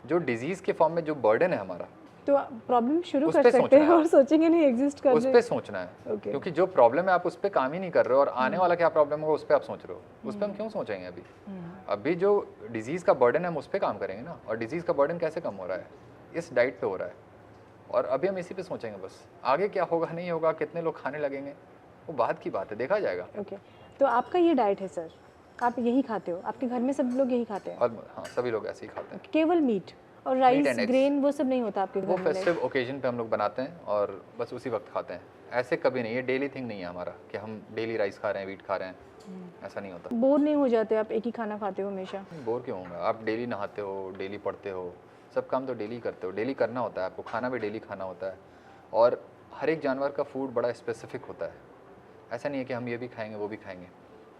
जो डिजीज़ के फॉर्म में जो बर्डन है हमारा, तो प्रॉब्लम शुरू उस कर पे सकते सोचना हैं है। और सोचेंगे नहीं एग्जिस्ट कर उस रहे। पर सोचना है। Okay. क्योंकि जो प्रॉब्लम है आप उस पर काम ही नहीं कर रहे हो, और आने वाला क्या प्रॉब्लम होगा उस पर आप सोच रहे हो। उस पर हम क्यों सोचेंगे अभी? अभी जो डिजीज़ का बर्डन है हम उस पर काम करेंगे ना। और डिजीज़ का बर्डन कैसे कम हो रहा है? इस डाइट पे हो रहा है, और अभी हम इसी पे सोचेंगे बस। आगे क्या होगा नहीं होगा, कितने लोग खाने लगेंगे, वो बाद की बात है, देखा जाएगा। ओके, तो आपका ये डाइट है सर, आप यही खाते हो, आपके घर में सब लोग यही खाते हैं? और हाँ, सभी लोग ऐसे ही खाते हैं। केवल मीट और Meat rice and eggs. Grain वो सब नहीं होता आपके वो घर में? फेस्टिव ओकेजन पे हम लोग बनाते हैं और बस उसी वक्त खाते हैं। ऐसे कभी नहीं, ये डेली थिंग नहीं है हमारा कि हम डेली राइस खा रहे हैं, वीट खा रहे हैं, ऐसा नहीं होता। बोर नहीं हो जाते आप एक ही खाना खाते हो हमेशा? बोर क्यों होगा? आप डेली नहाते हो, डेली पढ़ते हो, सब काम तो डेली करते हो, डेली करना होता है आपको, खाना भी डेली खाना होता है। और हर एक जानवर का फूड बड़ा स्पेसिफिक होता है। ऐसा नहीं है कि हम ये भी खाएंगे वो भी खाएंगे,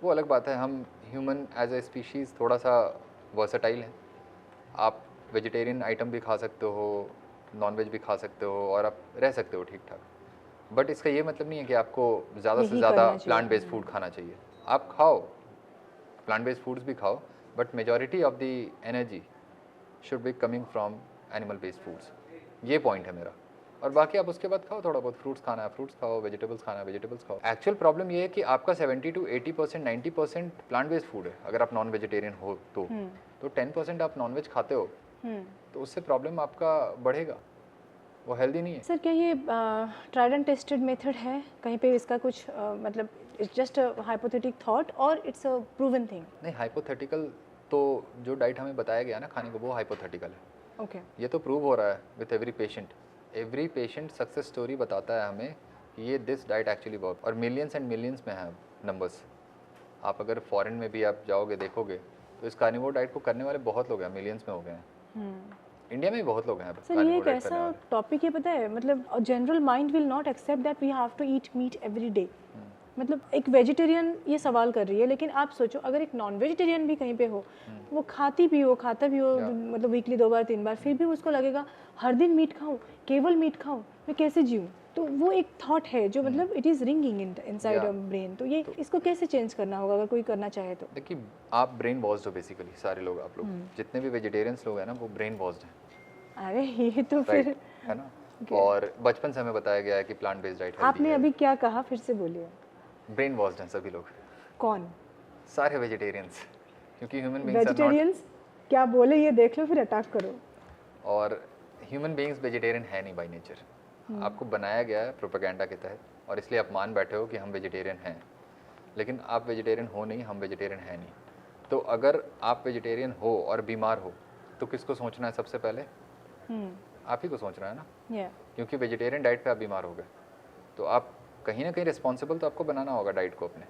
वो अलग बात है। हम ह्यूमन एज ए स्पीशीज़ थोड़ा सा वर्सेटाइल हैं। आप वेजिटेरियन आइटम भी खा सकते हो, नॉन वेज भी खा सकते हो, और आप रह सकते हो ठीक ठाक। बट इसका ये मतलब नहीं है कि आपको ज़्यादा से यही ज़्यादा करना चाहिए। प्लांट बेस्ड फूड खाना चाहिए। आप खाओ, प्लांट बेस्ड फूड्स भी खाओ, but majority of the energy should be coming from animal based foods. ये पॉइंट है मेरा। और बाकी आप उसके बाद खाओ, थोड़ा बहुत फ्रूट्स खाना है फ्रूट्स खाओ, वेजिटेबल्स खाना है वेजिटेबल्स खाओ। एक्चुअल प्रॉब्लम ये है कि आपका 70 to 80% 90% प्लांट बेस्ड फूड है। अगर आप नॉन वेजिटेरियन हो तो 10% आप नॉन वेज खाते हो, तो उससे प्रॉब्लम आपका बढ़ेगा, वो हेल्दी नहीं है। सर क्या ये ट्राइड एंड टेस्टेड मेथड है कहीं पे? इसका कुछ मतलब it's just a hypothetic thought और इट्स अ प्रूवन थिंग? नहीं, हाइपोथेटिकल तो जो डाइट हमें बताया गया ना खाने को, वो हाइपोथेटिकल है। ओके ये तो प्रूव हो रहा है with every patient success story बताता है हमें कि ये दिस डाइट एक्चुअली वर्क, और मिलियंस एंड मिलियंस में है नंबर्स। आप अगर फॉरेन में भी आप जाओगे देखोगे तो इस कार्निवोर डाइट को करने वाले बहुत लोग हैं, मिलियंस में हो गए हैं। इंडिया में भी बहुत लोग हैं सर, ये एक ऐसा टॉपिक है, पता है, मतलब general mind will not accept that we have to eat meat every day. मतलब एक वेजिटेरियन ये सवाल कर रही है, लेकिन आप सोचो अगर एक नॉन वेजिटेरियन भी कहीं पे हो, वो खाता भी हो मतलब वीकली 2 बार 3 बार, फिर भी उसको लगेगा हर दिन मीट खाऊं, केवल मीट खाऊं, मैं कैसे जीऊं। तो वो एक थॉट है जो मतलब it is ringing inside a brain. तो ये इसको कैसे चेंज करना होगा अगर कोई करना चाहे तो? देखिए, आप ब्रेन वॉश्ड हो बेसिकली, सारे लोग, आप लोग जितने भी वेजिटेरियंस लोग हैं ना, वो ब्रेन वॉश्ड हैं। अरे ये तो फिर है ना। और बचपन से हमें बताया गया है कि प्लांट बेस्ड डाइट आपने अभी क्या कहा, फिर से बोलिए। ब्रेन वॉश्ड हैं सभी लोग। कौन? सारे वेजिटेरियंस, क्योंकि human beings are not. Vegetarians क्या बोले ये देख लो, फिर अटैक करो। और ह्यूमन बीइंग्स वेजिटेरियन है नहीं बाय नेचर। आपको बनाया गया है प्रोपेगेंडा के तहत, और इसलिए आप मान बैठे हो कि हम वेजिटेरियन हैं, लेकिन आप वेजिटेरियन हो नहीं, हम वेजिटेरियन हैं नहीं। तो अगर आप वेजिटेरियन हो और बीमार हो तो किसको सोचना है सबसे पहले? आप ही को सोचना है ना। क्योंकि वेजिटेरियन डाइट पे आप बीमार हो गए, तो आप कहीं ना कहीं रिस्पॉन्सिबल तो आपको बनाना होगा डाइट को अपने।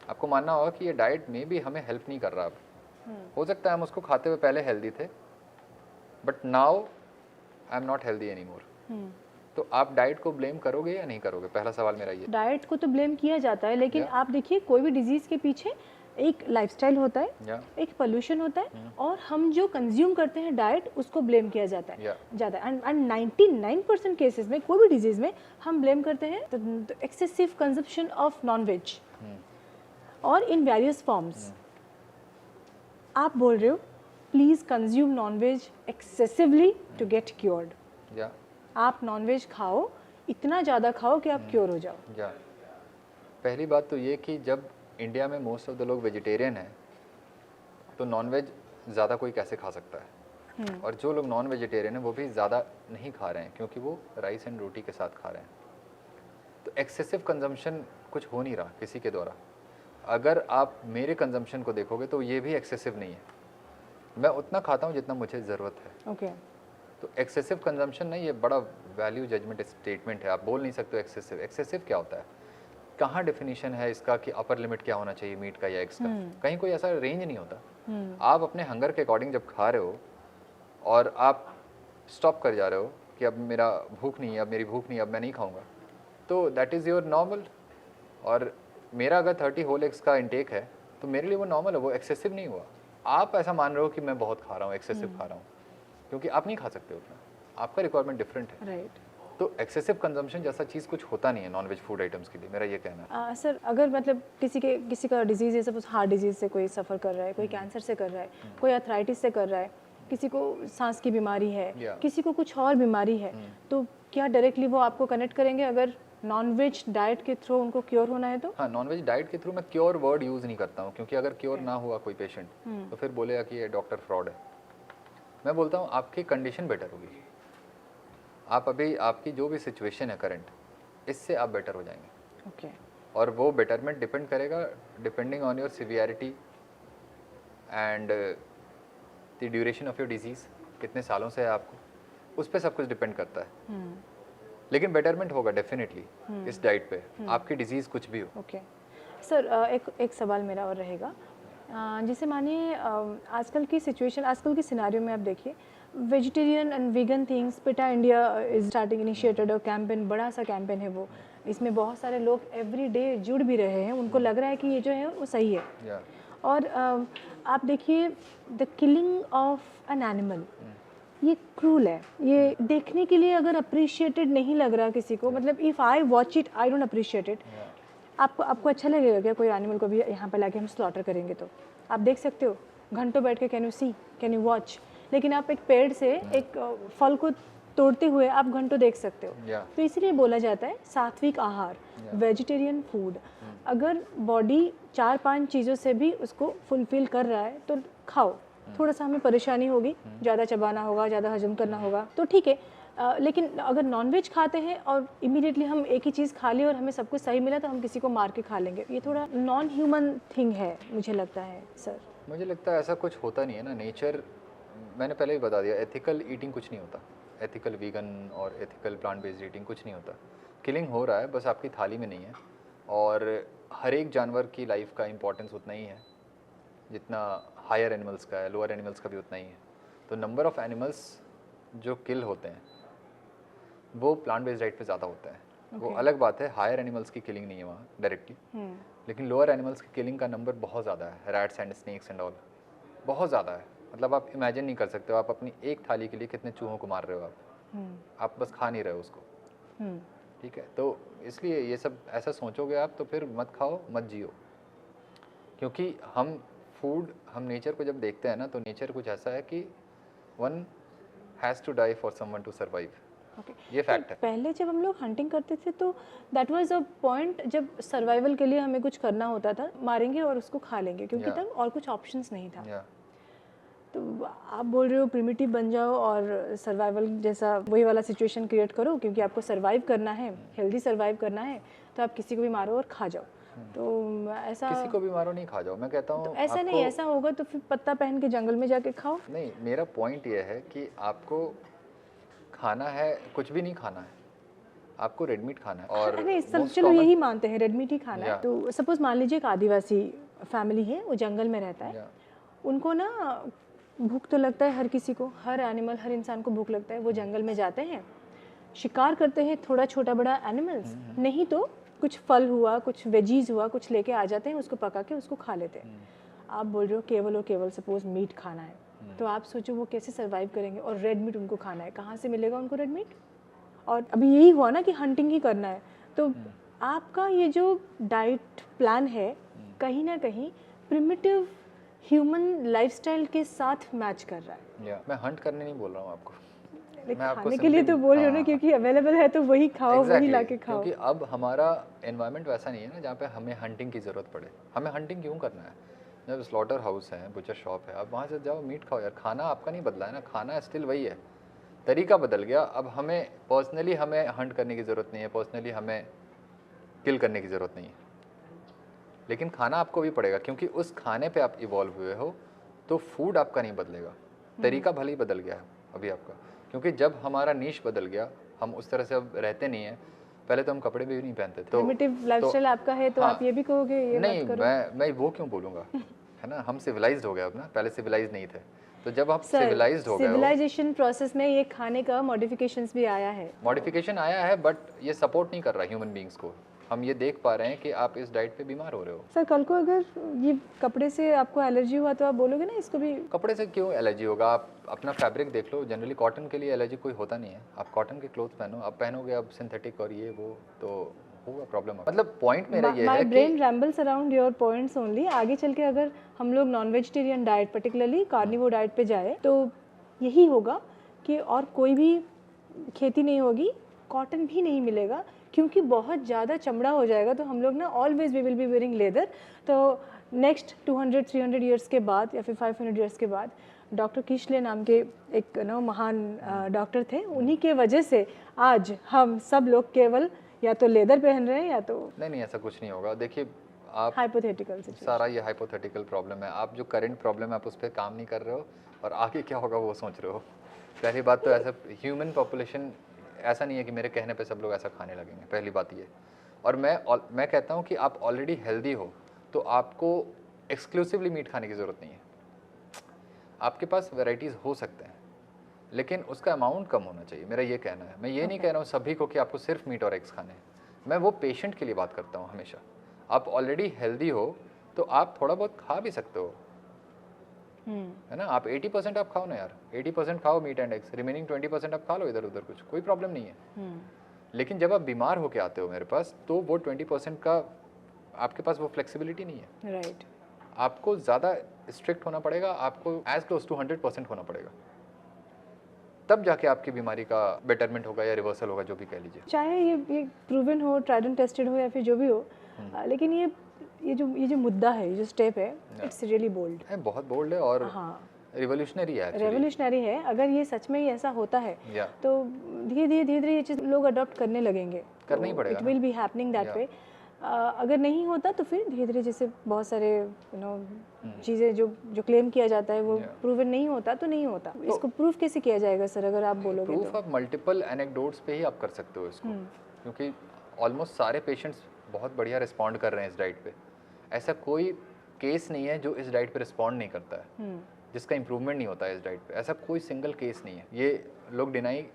आपको मानना होगा कि ये डाइट में भी हमें हेल्प नहीं कर रहा। अब हो सकता है हम उसको खाते हुए पहले हेल्दी थे, but now I am not healthy any more. तो आप डाइट को ब्लेम करोगे या नहीं करोगे? पहला सवाल मेरा ये। डाइट को तो ब्लेम किया जाता है, लेकिन आप देखिए कोई भी डिजीज के पीछे एक लाइफस्टाइल होता है, एक पोल्यूशन होता है, और हम जो कंज्यूम करते हैं डाइट, उसको ब्लेम किया जाता है ज़्यादा। एंड 99% केसेस में कोई भी डिजीज में हम ब्लेम करते हैं the excessive consumption of non veg और इन वेरियस फॉर्म्स। आप बोल रहे हो please consume non veg excessively to get cured. आप नॉन वेज खाओ, इतना ज़्यादा खाओ कि आप क्योर हो जाओ। पहली बात तो ये कि जब इंडिया में मोस्ट ऑफ द लोग वेजिटेरियन हैं, तो नॉन वेज ज़्यादा कोई कैसे खा सकता है? और जो लोग नॉन वेजिटेरियन हैं वो भी ज़्यादा नहीं खा रहे हैं, क्योंकि वो राइस एंड रोटी के साथ खा रहे हैं। तो एक्सेसिव कंजम्पशन कुछ हो नहीं रहा किसी के द्वारा। अगर आप मेरे कंजम्पशन को देखोगे तो ये भी एक्सेसिव नहीं है। मैं उतना खाता हूँ जितना मुझे ज़रूरत है। ओके तो एक्सेसिव कंजम्पशन नहीं, ये बड़ा वैल्यू जजमेंट स्टेटमेंट है। आप बोल नहीं सकते एक्सेसिव। एक्सेसिव क्या होता है? कहाँ डेफिनेशन है इसका कि अपर लिमिट क्या होना चाहिए मीट का या एग्स का? कहीं कोई ऐसा रेंज नहीं होता। आप अपने हंगर के अकॉर्डिंग जब खा रहे हो और आप स्टॉप कर जा रहे हो कि अब मेरा भूख नहीं है, अब मेरी भूख नहीं है, अब मैं नहीं खाऊंगा, तो दैट इज़ योर नॉर्मल। और मेरा अगर 30 होल एग्स का इंटेक है तो मेरे लिए वो नॉर्मल है, वो एक्सेसिव नहीं हुआ। आप ऐसा मान रहे हो कि मैं बहुत खा रहा हूँ, एक्सेसिव खा रहा हूँ, क्योंकि आप नहीं खा सकते उतना, आपका रिक्वायरमेंट डिफरेंट है। राइट। तो एक्सेसिव कंजम्पशन जैसा चीज़ कुछ होता नहीं है नॉन वेज फूड आइटम्स के लिए, मेरा ये कहना है। सर, अगर मतलब किसी का डिजीज़ है, सपोज हार्ट डिजीज़ से कोई सफ़र कर रहा है, कोई कैंसर से कर रहा है, कोई अर्थराइटिस से कर रहा है, किसी को सांस की बीमारी है, किसी को कुछ और बीमारी है, तो क्या डायरेक्टली वो आपको कनेक्ट करेंगे अगर नॉन वेज डाइट के थ्रू उनको क्योर होना है तो? हाँ, नॉन वेज डाइट के थ्रू मैं क्योर वर्ड यूज़ नहीं करता हूँ, क्योंकि अगर क्योर ना हुआ कोई पेशेंट तो फिर बोलेगा कि ये डॉक्टर फ्रॉड है। मैं बोलता हूँ आपकी कंडीशन बेटर होगी। आप अभी आपकी जो भी सिचुएशन है करंट, इससे आप बेटर हो जाएंगे। ओके। और वो बेटरमेंट डिपेंड करेगा depending on your severity and the duration of your disease, कितने सालों से है आपको, उस पर सब कुछ डिपेंड करता है। लेकिन बेटरमेंट होगा डेफिनेटली इस डाइट पे, आपकी डिजीज़ कुछ भी हो। ओके सर, एक सवाल मेरा और रहेगा। जैसे मानिए आजकल की सिचुएशन, आजकल की सिनेरियो में आप देखिए, वेजिटेरियन एंड वीगन थिंग्स, पिटा इंडिया इज स्टार्टिंग इनिशिएटेड और कैंपेन, बड़ा सा कैंपेन है वो। इसमें बहुत सारे लोग एवरी डे जुड़ भी रहे हैं, उनको लग रहा है कि ये जो है वो सही है। और आप देखिए the killing of an animal, ये क्रूल है। ये देखने के लिए अगर अप्रिशिएटेड नहीं लग रहा किसी को, मतलब if I watch it I don't appreciate it. आपको अच्छा लगेगा क्या कोई एनिमल को भी यहाँ पे लाके हम स्लॉटर करेंगे? तो आप देख सकते हो घंटों बैठ के, can you see, can you watch. लेकिन आप एक पेड़ से एक फल को तोड़ते हुए आप घंटों देख सकते हो। तो इसलिए बोला जाता है सात्विक आहार, वेजिटेरियन फूड। अगर बॉडी 4-5 चीज़ों से भी उसको फुलफिल कर रहा है तो खाओ। थोड़ा सा हमें परेशानी होगी, ज़्यादा चबाना होगा, ज़्यादा हजम करना होगा, तो ठीक है। लेकिन अगर नॉनवेज खाते हैं और इमीडिएटली हम एक ही चीज़ खा ली और हमें सब कुछ सही मिला तो हम किसी को मार के खा लेंगे, ये थोड़ा नॉन ह्यूमन थिंग है मुझे लगता है सर। मुझे लगता है ऐसा कुछ होता नहीं है ना, नेचर, मैंने पहले ही बता दिया, एथिकल ईटिंग कुछ नहीं होता, एथिकल वीगन और एथिकल प्लांट बेस्ड ईटिंग कुछ नहीं होता। किलिंग हो रहा है, बस आपकी थाली में नहीं है। और हर एक जानवर की लाइफ का इंपॉर्टेंस उतना ही है जितना हायर एनिमल्स का है, लोअर एनिमल्स का भी उतना ही है। तो नंबर ऑफ़ एनिमल्स जो किल होते हैं वो प्लांट बेस्ड डाइट पे ज़्यादा होता है। वो अलग बात है, हायर एनिमल्स की किलिंग नहीं है वहाँ डायरेक्टली, लेकिन लोअर एनिमल्स की किलिंग का नंबर बहुत ज़्यादा है, rats and snakes and all, बहुत ज़्यादा है। मतलब आप इमेजिन नहीं कर सकते हो, आप अपनी एक थाली के लिए कितने चूहों को मार रहे हो आप बस खा नहीं रहे हो उसको। ठीक है, तो इसलिए ये सब ऐसा सोचोगे आप तो फिर मत खाओ, मत जियो। क्योंकि हम नेचर को जब देखते हैं ना, तो नेचर कुछ ऐसा है कि one has to die for someone to survive. ये फैक्ट है। पहले जब हम लोग हंटिंग करते थे तो दैट वाज अ पॉइंट, जब सर्वाइवल के लिए हमें कुछ करना होता था, मारेंगे और उसको खा लेंगे, क्योंकि तब और कुछ ऑप्शंस नहीं था। तो आप बोल रहे हो प्रिमिटिव बन जाओ और सर्वाइवल जैसा वही वाला सिचुएशन क्रिएट करो, क्योंकि आपको सर्वाइव करना है, हेल्दी सर्वाइव करना है, तो आप किसी को भी मारो और खा जाओ। तो ऐसा किसी को भी मारो नहीं खा जाओ, मैं कहता हूँ। तो ऐसा नहीं, ऐसा होगा तो फिर पत्ता पहन के जंगल में जाके खाओ। नहीं, मेरा पॉइंट ये है कि आपको खाना है, कुछ भी नहीं खाना है, आपको रेड मीट खाना है। और अरे सब चलो यही मानते हैं, रेड मीट ही खाना है। तो सपोज मान लीजिए एक आदिवासी फैमिली है, वो जंगल में रहता है, उनको ना भूख तो लगता है, हर किसी को, हर एनिमल, हर इंसान को भूख लगता है। वो जंगल में जाते हैं, शिकार करते हैं थोड़ा छोटा बड़ा एनिमल्स, नहीं तो कुछ फल हुआ, कुछ वेजीज हुआ, कुछ लेके आ जाते हैं, उसको पका के उसको खा लेते हैं। आप बोल रहे हो केवल और केवल सपोज मीट खाना है, तो आप सोचो वो कैसे सर्वाइव करेंगे। और रेड मीट उनको खाना है, कहाँ से मिलेगा उनको रेड मीट? और अभी यही हुआ ना कि हंटिंग ही करना है, तो आपका ये जो डाइट प्लान है कहीं ना कहीं प्रिमिटिव ह्यूमन लाइफस्टाइल के साथ मैच कर रहा है। मैं हंट करने नहीं बोल रहा हूँ आपको, मैं खाने के लिए तो बोल रही हूँ ना, क्योंकि अवेलेबल है तो वही खाओ, वही लाके खाओ। क्योंकि अब हमारा एनवायरनमेंट वैसा नहीं है ना जहाँ पे हमें हंटिंग की ज़रूरत पड़े। हमें हंटिंग क्यों करना है? जब स्लॉटर हाउस है, बुचर शॉप है, आप वहाँ से जाओ, मीट खाओ यार। खाना आपका नहीं बदला है ना, खाना स्टिल वही है, तरीका बदल गया। अब हमें पर्सनली हमें हंट करने की ज़रूरत नहीं है, पर्सनली हमें किल करने की ज़रूरत नहीं है, लेकिन खाना आपको भी पड़ेगा, क्योंकि उस खाने पे आप इवॉल्व हुए हो। तो फूड आपका नहीं बदलेगा, तरीका भले ही बदल गया है अभी आपका, क्योंकि जब हमारा नीश बदल गया, हम उस तरह से अब रहते नहीं हैं। पहले तो हम कपड़े भी नहीं पहनते थे। प्रिमिटिव लाइफस्टाइल आपका है तो आप ये भी कहोगे ये नहीं, मत करो। मैं वो क्यों बोलूँगा, है ना, हम सिविलाइज्ड हो गए अब ना, पहले सिविलाइज नहीं थे। तो जब आप सिविलाइज्ड हो गए, सिविलाइजेशन प्रोसेस में ये खाने का मॉडिफिकेशंस भी आया है, मॉडिफिकेशन आया है, बट ये सपोर्ट नहीं कर रहा ह्यूमन बींग्स को। हम ये देख पा रहे हैं कि आप इस डाइट पे बीमार हो रहे हो। सर कल को अगर ये कपड़े से आपको एलर्जी हुआ तो आप बोलोगे ना इसको भी? कपड़े से क्यों एलर्जी होगा? आप अपना फैब्रिक देख लो, जनरली कॉटन के लिए एलर्जी कोई होता नहीं है। आप कॉटन के क्लोथ पहनो, आप पहनोगे अब सिंथेटिक और ये वो, तो होगा प्रॉब्लम। मतलब पॉइंट मेरा ये है कि my brain rambles around your points only. आगे चल के अगर हम लोग non vegetarian diet, particularly carnivore diet पे जाए, तो यही होगा कि और कोई भी खेती नहीं होगी, कॉटन भी नहीं मिलेगा, क्योंकि बहुत ज़्यादा चमड़ा हो जाएगा। तो हम लोग ना always we will be wearing leather. तो नेक्स्ट 200-300 ईयर्स के बाद या फिर 500 ईयर्स के बाद डॉक्टर किशले नाम के एक महान डॉक्टर थे, उन्हीं के वजह से आज हम सब लोग केवल या तो लेदर पहन रहे हैं या तो नहीं, ऐसा कुछ नहीं होगा। देखिए, आप हाइपोथेटिकल सारा ये हाइपोथेटिकल प्रॉब्लम है। आप जो करंट प्रॉब्लम है आप उस पर काम नहीं कर रहे हो, और आगे क्या होगा वो सोच रहे हो। पहली बात तो ऐसा ह्यूमन पॉपुलेशन ऐसा नहीं है कि मेरे कहने पे सब लोग ऐसा खाने लगेंगे, पहली बात ये। और मैं कहता हूँ कि आप ऑलरेडी हेल्दी हो तो आपको एक्सक्लूसिवली मीट खाने की ज़रूरत नहीं है। आपके पास वैराइटीज़ हो सकते हैं, लेकिन उसका अमाउंट कम होना चाहिए, मेरा ये कहना है। मैं ये नहीं कह रहा हूँ सभी को कि आपको सिर्फ मीट और एग्स खाने हैं। मैं वो पेशेंट के लिए बात करता हूँ हमेशा। आप ऑलरेडी हेल्दी हो तो आप थोड़ा बहुत खा भी सकते हो, है ना। आप 80% आप खाओ ना यार, 80% खाओ मीट एंड एग्स, रिमेनिंग 20% आप खा लो इधर उधर, कुछ कोई प्रॉब्लम नहीं है। लेकिन जब आप बीमार होके आते हो मेरे पास, तो वो 20% का आपके पास वो फ्लेक्सिबिलिटी नहीं है। राइट। आपको ज़्यादा स्ट्रिक्ट होना पड़ेगा, आपको एज क्लोज टू 100% होना पड़ेगा, तब जाके आपकी बीमारी का बेटरमेंट होगा या रिवर्सल होगा, जो भी कह लीजिए। चाहे ये प्रूवन हो, ट्राइड एंड टेस्टेड हो या फिर जो भी हो, लेकिन ये जो मुद्दा है, ये जो स्टेप है, इट्स रियली बोल्ड है, बहुत बोल्ड है और रिवोल्यूशनरी है, रेवोल्यूशनरी है। अगर ये सच में ही ऐसा होता है तो धीरे धीरे ये चीज़ लोग अडॉप्ट करने लगेंगे, करना ही पड़ेगा, it will be happening that way. अगर नहीं होता तो फिर धीरे धीरे जैसे बहुत सारे चीज़ें जो क्लेम किया जाता है वो प्रूवन नहीं होता तो नहीं होता। इसको प्रूफ कैसे किया जाएगा सर, अगर आप बोलोगे प्रूफ तो? आप मल्टीपल एनेक्डोट्स पे ही आप कर सकते हो इसको, क्योंकि ऑलमोस्ट सारे पेशेंट्स बहुत बढ़िया रिस्पॉन्ड कर रहे हैं इस डाइट पे। ऐसा कोई केस नहीं है जो इस डाइट पे रिस्पॉन्ड नहीं करता है, जिसका इंप्रूवमेंट नहीं होता है इस डाइट पे। ऐसा कोई सिंगल केस नहीं है। ये लोग डिनाई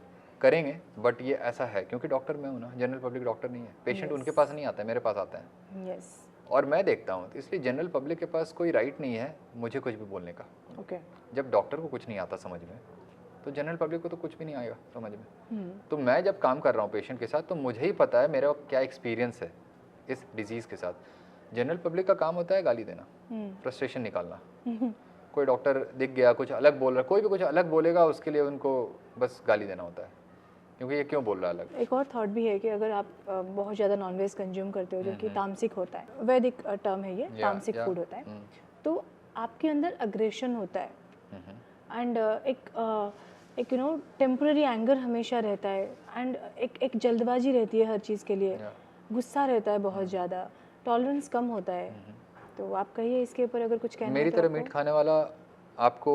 करेंगे बट ये ऐसा है, क्योंकि डॉक्टर मैं हूँ ना, जनरल पब्लिक डॉक्टर नहीं है। पेशेंट उनके पास नहीं आता है, मेरे पास आता है। यस। और मैं देखता हूँ, तो इसलिए जनरल पब्लिक के पास कोई राइट नहीं है मुझे कुछ भी बोलने का। ओके। जब डॉक्टर को कुछ नहीं आता समझ में, तो जनरल पब्लिक को तो कुछ भी नहीं आएगा समझ में। तो मैं जब काम कर रहा हूँ पेशेंट के साथ, तो मुझे ही पता है मेरा क्या एक्सपीरियंस है इस डिजीज़ के साथ। जनरल पब्लिक का काम होता है गाली देना, फ्रस्ट्रेशन निकालना। कोई डॉक्टर दिख गया कुछ अलग बोल रहा, कोई भी कुछ अलग बोलेगा, उसके लिए उनको बस गाली देना होता है, क्योंकि ये क्यों बोल रहा है अलग। एक और थॉट भी है कि अगर आप बहुत ज़्यादा नॉनवेज कंज्यूम करते हो, जो कि तामसिक होता है, वैदिक टर्म है ये, तामसिक फूड होता है, तो आपके अंदर अग्रेशन होता है एंड एक टेम्पररी एंगर हमेशा रहता है एंड एक जल्दबाजी रहती है हर चीज़ के लिए, गुस्सा रहता है बहुत ज़्यादा, टॉलरेंस कम होता है। तो आप कहिए इसके ऊपर अगर कुछ कहना है। मेरी तरह मीट खाने वाला आपको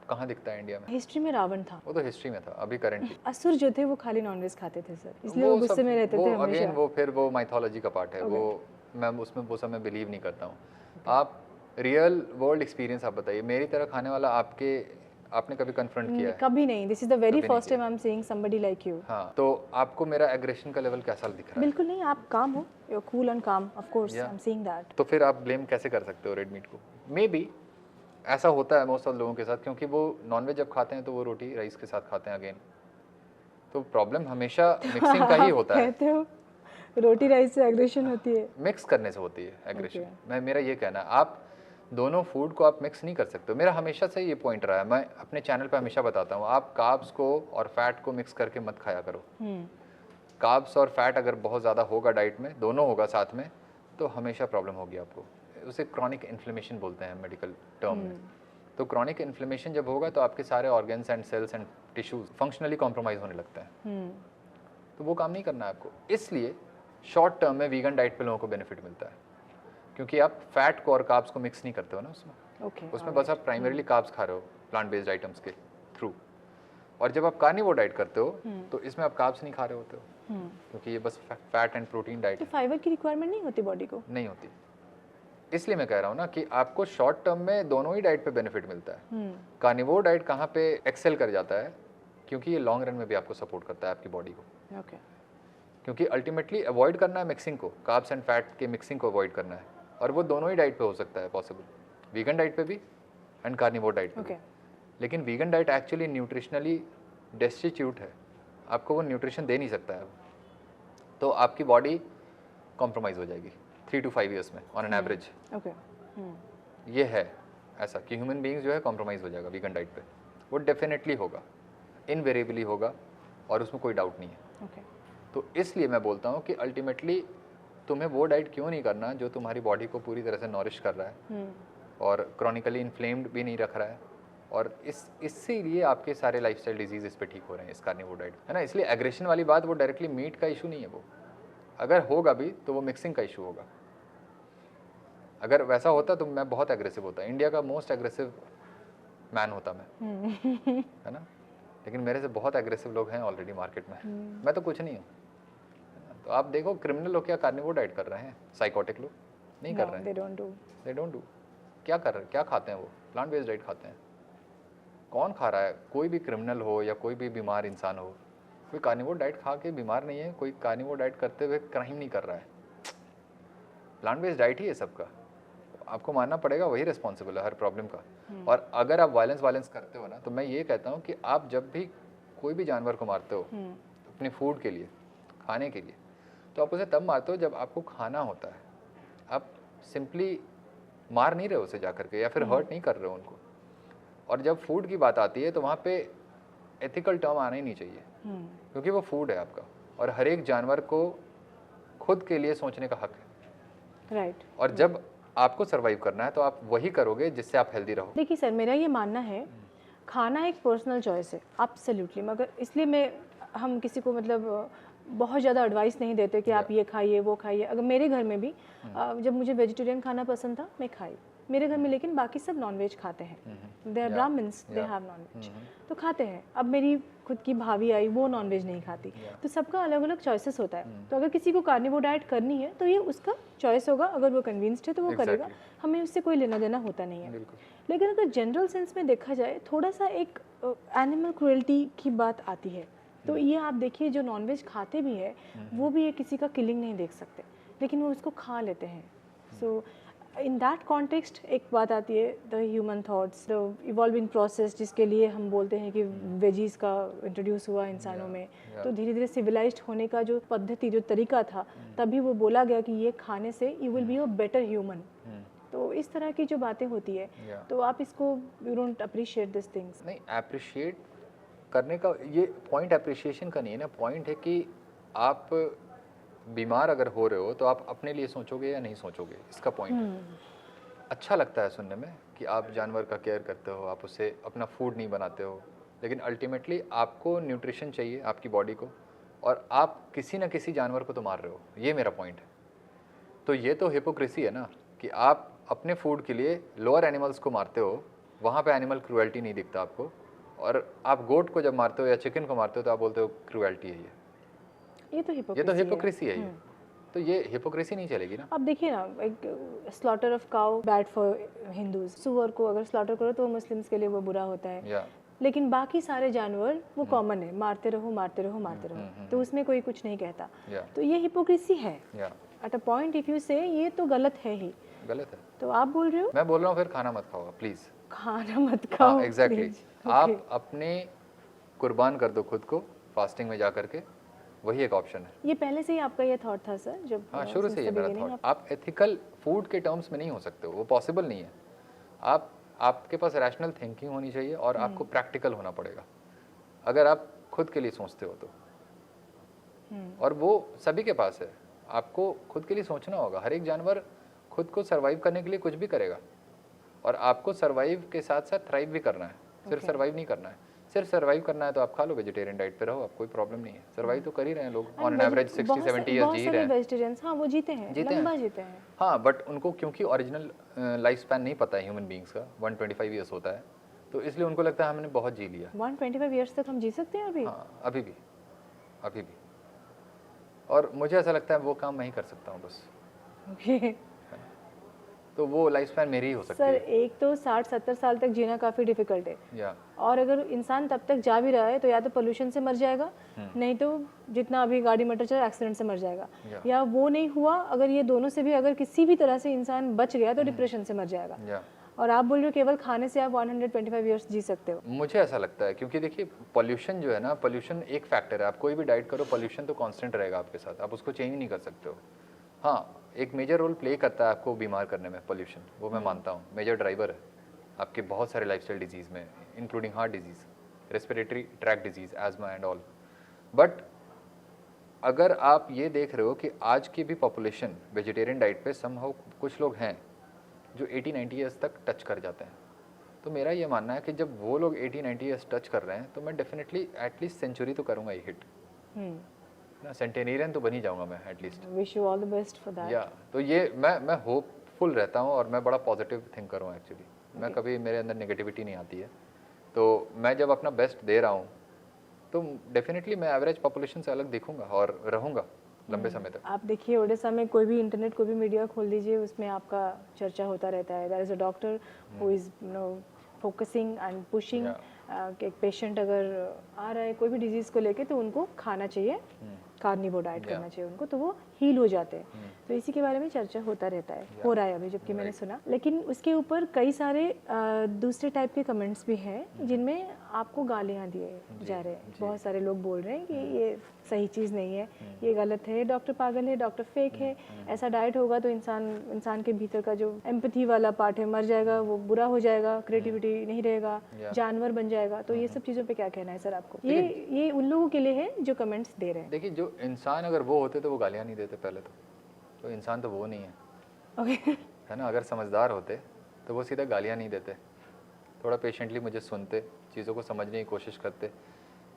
कहाँ दिखता है इंडिया में? हिस्ट्री में रावण था। वो तो हिस्ट्री में था, अभी करंटली असुर जो थे वो खाली नॉनवेज खाते थे सर, इसलिए वो गुस्से में रहते थे हमेशा। अगेन वो फिर वो माइथोलॉजी का पार्ट है, वो मैं उसमें वो सब मैं बिलीव नहीं करता हूँ। आप रियल वर्ल्ड एक्सपीरियंस आप बताइए, मेरी तरह खाने वाला आपने कभी कन्फ्रंट किया है? कभी नहीं। This is the very first time I am seeing somebody like you. हाँ, तो आपको मेरा एग्रेशन का लेवल कैसा दिख रहा है? बिल्कुल नहीं, आप काम हो, यू आर कूल एंड काम, of course I am seeing that. तो फिर आप ब्लेम कैसे कर सकते हो रेड मीट को? मे बी ऐसा होता है मोस्ट ऑफ लोगों के साथ, क्योंकि वो नॉनवेज जब खाते हैं तो वो रोटी राइस के साथ खाते हैं अगेन। तो प्रॉब्लम हमेशा मिक्सिंग का ही होता है। कहते हो रोटी राइस से एग्रेशन होती है? मिक्स करने से होती है एग्रेशन। मेरा ये कहना है, आप दोनों फूड को आप मिक्स नहीं कर सकते। मेरा हमेशा से ये पॉइंट रहा है, मैं अपने चैनल पे हमेशा बताता हूँ, आप कार्ब्स को और फैट को मिक्स करके मत खाया करो। कार्ब्स और फैट अगर बहुत ज़्यादा होगा डाइट में, दोनों होगा साथ में, तो हमेशा प्रॉब्लम होगी आपको। उसे क्रॉनिक इन्फ्लेमेशन बोलते हैं मेडिकल टर्म में। तो क्रॉनिक इन्फ्लेमेशन जब होगा तो आपके सारे organs and cells and tissues functionally compromise होने लगता है। तो वो काम नहीं करना है आपको। इसलिए शॉर्ट टर्म में वीगन डाइट पे लोगों को बेनिफिट मिलता है, क्योंकि आप फैट को और कार्ब्स को मिक्स नहीं करते हो ना उसमें। उसमें बस आप प्राइमरीली कार्ब्स खा रहे हो प्लांट बेस्ड आइटम्स के थ्रू। और जब आप कार्निवोर डाइट करते हो तो इसमें आप कार्ब्स नहीं खा रहे होते हो, क्योंकि ये बस फैट एंड प्रोटीन डाइट है। तो फाइबर की रिक्वायरमेंट नहीं होती बॉडी को? नहीं होती। इसलिए मैं कह रहा हूँ ना कि आपको शॉर्ट टर्म में दोनों ही डाइट पे बेनिफिट मिलता है। कार्निवोर डाइट कहाँ पे एक्सेल कर जाता है, क्योंकि ये लॉन्ग रन में भी आपको सपोर्ट करता है आपकी बॉडी को। क्योंकि अल्टीमेटली अवॉइड करना है मिक्सिंग को, कार्ब्स एंड फैट के मिक्सिंग को अवॉइड करना है, और वो दोनों ही डाइट पे हो सकता है पॉसिबल, वीगन डाइट पे भी एंड कार्निवोर डाइट पे भी। लेकिन vegan diet actually nutritionally destitute है, आपको वो न्यूट्रिशन दे नहीं सकता है, तो आपकी बॉडी कॉम्प्रोमाइज़ हो जाएगी 3 to 5 ईयर्स में ऑन एन एवरेज। ये है ऐसा कि ह्यूमन बीइंग्स जो है कॉम्प्रोमाइज़ हो जाएगा वीगन डाइट पे। वो डेफिनेटली होगा, इनवेरिएबली होगा, और उसमें कोई डाउट नहीं है। तो इसलिए मैं बोलता हूँ कि अल्टीमेटली तुम्हें वो डाइट क्यों नहीं करना जो तुम्हारी बॉडी को पूरी तरह से नॉरिश कर रहा है और क्रॉनिकली इन्फ्लेम्ड भी नहीं रख रहा है, और इससे लिए आपके सारे लाइफस्टाइल डिजीज इस पे ठीक हो रहे हैं इस कार्निवोर डाइट, है ना। इसलिए एग्रेशन वाली बात वो डायरेक्टली मीट का इशू नहीं है, वो अगर होगा भी तो वो मिक्सिंग का इशू होगा। अगर वैसा होता तो मैं बहुत एग्रेसिव होता, इंडिया का मोस्ट एग्रेसिव मैन होता मैं, है ना। लेकिन मेरे से बहुत एग्रेसिव लोग हैं ऑलरेडी मार्केट में, मैं तो कुछ नहीं हूँ। तो आप देखो क्रिमिनल लोग क्या कार्निवोर डाइट कर रहे हैं, साइकोटिक लोग नहीं कर रहे हैं। They don't do. क्या कर रहे हैं, क्या खाते हैं वो? प्लांट बेस्ड डाइट खाते हैं। कौन खा रहा है? कोई भी क्रिमिनल हो या कोई भी बीमार इंसान हो, कोई कार्निवोर डाइट खा के बीमार नहीं है, कोई कार्निवोर डाइट करते हुए क्राइम नहीं कर रहा है। प्लांट बेस्ड डाइट ही है सबका, आपको मानना पड़ेगा, वही रिस्पॉन्सिबल है हर प्रॉब्लम का। और अगर आप वायलेंस करते हो ना, तो मैं ये कहता हूँ कि आप जब भी कोई भी जानवर को मारते हो अपने फूड के लिए, खाने के लिए, तो आप उसे तब मारते हो जब आपको खाना होता है। आप सिंपली मार नहीं रहे हो उसे जा करके, या फिर हर्ट नहीं कर रहे हो उनको। और जब फूड की बात आती है तो वहाँ पे एथिकल टर्म आना ही नहीं चाहिए, क्योंकि वो फूड है आपका, और हर एक जानवर को खुद के लिए सोचने का हक है। राइट। और जब आपको सर्वाइव करना है तो आप वही करोगे जिससे आप हेल्दी रहो। देखिए सर, मेरा ये मानना है खाना एक पर्सनल चॉइस है, एब्सोल्युटली, मगर इसलिए हम किसी को मतलब बहुत ज़्यादा एडवाइस नहीं देते कि आप ये खाइए वो खाइए। अगर मेरे घर में भी जब मुझे वेजिटेरियन खाना पसंद था मैं खाई मेरे घर में, लेकिन बाकी सब नॉनवेज खाते हैं। They are Brahmins, they have non veg, तो खाते हैं। अब मेरी खुद की भाभी आई, वो नॉनवेज नहीं खाती। तो सबका अलग अलग चॉइसेस होता है। तो अगर किसी को कार्निवोर डाइट करनी है तो ये उसका चॉइस होगा, अगर वो कन्विंस्ड है तो वो करेगा, हमें उससे कोई लेना देना होता नहीं है। लेकिन अगर जनरल सेंस में देखा जाए, थोड़ा सा एक एनिमल क्रुएल्टी की बात आती है। तो ये आप देखिए, जो नॉनवेज खाते भी है वो भी ये किसी का किलिंग नहीं देख सकते, लेकिन वो उसको खा लेते हैं। सो इन दैट कॉन्टेक्स्ट एक बात आती है, the human thoughts, the evolving process, जिसके लिए हम बोलते हैं कि वेजीज का इंट्रोड्यूस हुआ इंसानों में। तो धीरे धीरे सिविलाइज्ड होने का जो पद्धति, जो तरीका था, तभी वो बोला गया कि ये खाने से you will be a better human. तो इस तरह की जो बातें होती है, तो आप इसको, you don't appreciate this things. नहीं, अप्रिशिएट करने का ये पॉइंट अप्रिशिएशन का नहीं है ना, पॉइंट है कि आप बीमार अगर हो रहे हो तो आप अपने लिए सोचोगे या नहीं सोचोगे, इसका पॉइंट। अच्छा लगता है सुनने में कि आप जानवर का केयर करते हो, आप उसे अपना फूड नहीं बनाते हो, लेकिन अल्टीमेटली आपको न्यूट्रिशन चाहिए आपकी बॉडी को, और आप किसी न किसी जानवर को तो मार रहे हो, ये मेरा पॉइंट है। तो ये तो हिपोक्रेसी है ना, कि आप अपने फूड के लिए लोअर एनिमल्स को मारते हो, वहाँ पे एनिमल क्रूएल्टी नहीं दिखता आपको, और आप गोट को जब मारते हो या चिकन को मारते हो तो आप बोलते हो क्रूएल्टी है। ये तो हिपोक्रेसी है ये। तो ये हिपोक्रेसी नहीं चलेगी ना। अब देखिए ना, एक slaughter of cow bad for Hindus, सुअर को अगर स्लॉटर करो तो मुस्लिम्स के लिए वो बुरा होता है। लेकिन बाकी सारे जानवर वो कॉमन है, मारते रहो मारते रहो मारते रहो, तो उसमें कोई कुछ नहीं कहता। तो ये हिपोक्रेसी है at a point. If you से ये तो गलत है ही, गलत है, तो आप बोल रहे हो, मैं बोल रहा हूँ फिर खाना मत खाओ प्लीज, खाना मत खाओ। एग्जैक्टली। आप अपने कुर्बान कर दो खुद को फास्टिंग में जा करके, वही एक ऑप्शन है। ये पहले से ही आपका ये थॉट था सर? जब हाँ, शुरू से ये मेरा थॉट। आप एथिकल फूड के टर्म्स में नहीं हो सकते हो, वो पॉसिबल नहीं है। आपके पास रैशनल थिंकिंग होनी चाहिए और आपको प्रैक्टिकल होना पड़ेगा, अगर आप खुद के लिए सोचते हो तो। और वो सभी के पास है, आपको खुद के लिए सोचना होगा। हर एक जानवर खुद को सर्वाइव करने के लिए कुछ भी करेगा, और आपको सर्वाइव के साथ साथ थ्राइव भी करना है। सिर्फ सर्वाइव नहीं करना है, सिर्फ सर्वाइव करना है तो आप खा लो, वेजिटेरियन डाइट पे रहो, आप कोई प्रॉब्लम नहीं है। सर्वाइव तो कर ही रहे हैं लोग, ऑन एन एवरेज 60-70 ईयर्स जी रहे हैं वेजिटेरियंस। हाँ, वो जीते हैं, लंबा जीते हैं। हाँ, बट उनको क्योंकि ओरिजिनल लाइफ स्पैन नहीं पता है ह्यूमन बींग्स का, 125 ईयर्स होता है, तो इसलिए उनको लगता है हमने बहुत जी लिया। 125 ईयर्स तक हम जी सकते हैं अभी? हाँ, अभी भी। और मुझे ऐसा लगता है वो काम मैं ही कर सकता हूँ बस। तो वो लाइफ स्पैन मेरी ही हो सकती है। सर, एक तो 60-70 साल तक जीना काफ़ी डिफिकल्ट है, और अगर इंसान तब तक जा भी रहा है तो या तो पोल्यूशन से मर जाएगा, नहीं तो जितना अभी गाड़ी मोटर चल एक्सीडेंट से मर जाएगा, या वो नहीं हुआ, अगर ये दोनों से भी अगर किसी भी तरह से इंसान बच गया तो डिप्रेशन से मर जाएगा। और आप बोल रहे हो केवल खाने से आप 125 ईयर्स जी सकते हो? मुझे ऐसा लगता है, क्योंकि देखिए पोल्यूशन जो है ना, पोल्यूशन एक फैक्टर है। आप कोई भी डाइट करो, पोल्यूशन तो कांस्टेंट रहेगा आपके साथ, आप उसको चेंज नहीं कर सकते हो। हाँ, एक मेजर रोल प्ले करता है आपको बीमार करने में पोल्यूशन, वो मैं मानता हूँ, मेजर ड्राइवर है आपके बहुत सारे लाइफस्टाइल डिजीज़ में, including heart disease, respiratory tract disease, asthma and all. But अगर आप ये देख रहे हो कि आज की भी पॉपुलेशन वेजिटेरियन डाइट पे समहाउ कुछ लोग हैं जो 80-90 ईयर्स तक टच कर जाते हैं, तो मेरा ये मानना है कि जब वो लोग 80-90 ईयर्स टच कर रहे हैं तो मैं डेफिनेटली एटलीस्ट सेंचुरी तो करूँगा ही हिट ना, सेंटेनियरियन तो बन ही जाऊंगा मैं at least. Wish you all the best for that. या तो ये मैं होपफुल रहता हूँ, और मैं बड़ा पॉजिटिव थिंकर हूँ एक्चुअली। मैं कभी, मेरे अंदर नेगेटिविटी नहीं आती है, तो मैं जब अपना बेस्ट दे रहा हूँ तो डेफिनेटली मैं एवरेज पॉपुलेशन से अलग दिखूंगा और रहूंगा लंबे समय तक। आप देखिए ओडिशा में कोई भी इंटरनेट, कोई भी मीडिया खोल दीजिए, उसमें आपका चर्चा होता रहता है। There is a doctor who is focusing and pushing कि एक पेशेंट अगर आ रहा है कोई भी डिजीज़ को लेके, तो उनको खाना चाहिए, कार्निवोर डाइट करना चाहिए उनको, तो वो हील हो जाते हैं। तो इसी के बारे में चर्चा होता रहता है, हो रहा है अभी, जबकि मैंने सुना। लेकिन उसके ऊपर कई सारे दूसरे टाइप के कमेंट्स भी हैं जिनमें आपको गालियाँ दिए जा रहे हैं। बहुत सारे लोग बोल रहे हैं कि ये सही चीज़ नहीं है, ये गलत है, डॉक्टर पागल है, डॉक्टर फेक है, ऐसा डाइट होगा तो इंसान के भीतर का जो एम्पैथी वाला पार्ट है मर जाएगा, वो बुरा हो जाएगा, क्रिएटिविटी नहीं रहेगा, जानवर बन जाएगा। तो ये सब चीज़ों पे क्या कहना है सर आपको? ये उन लोगों के लिए है जो कमेंट्स दे रहे हैं। देखिए, जो इंसान अगर वो होते तो वो गालियाँ नहीं देते पहले तो इंसान तो वो नहीं है, है ना। अगर समझदार होते तो वो सीधा गालियाँ नहीं देते, थोड़ा पेशेंटली मुझे सुनते, चीज़ों को समझने की कोशिश करते,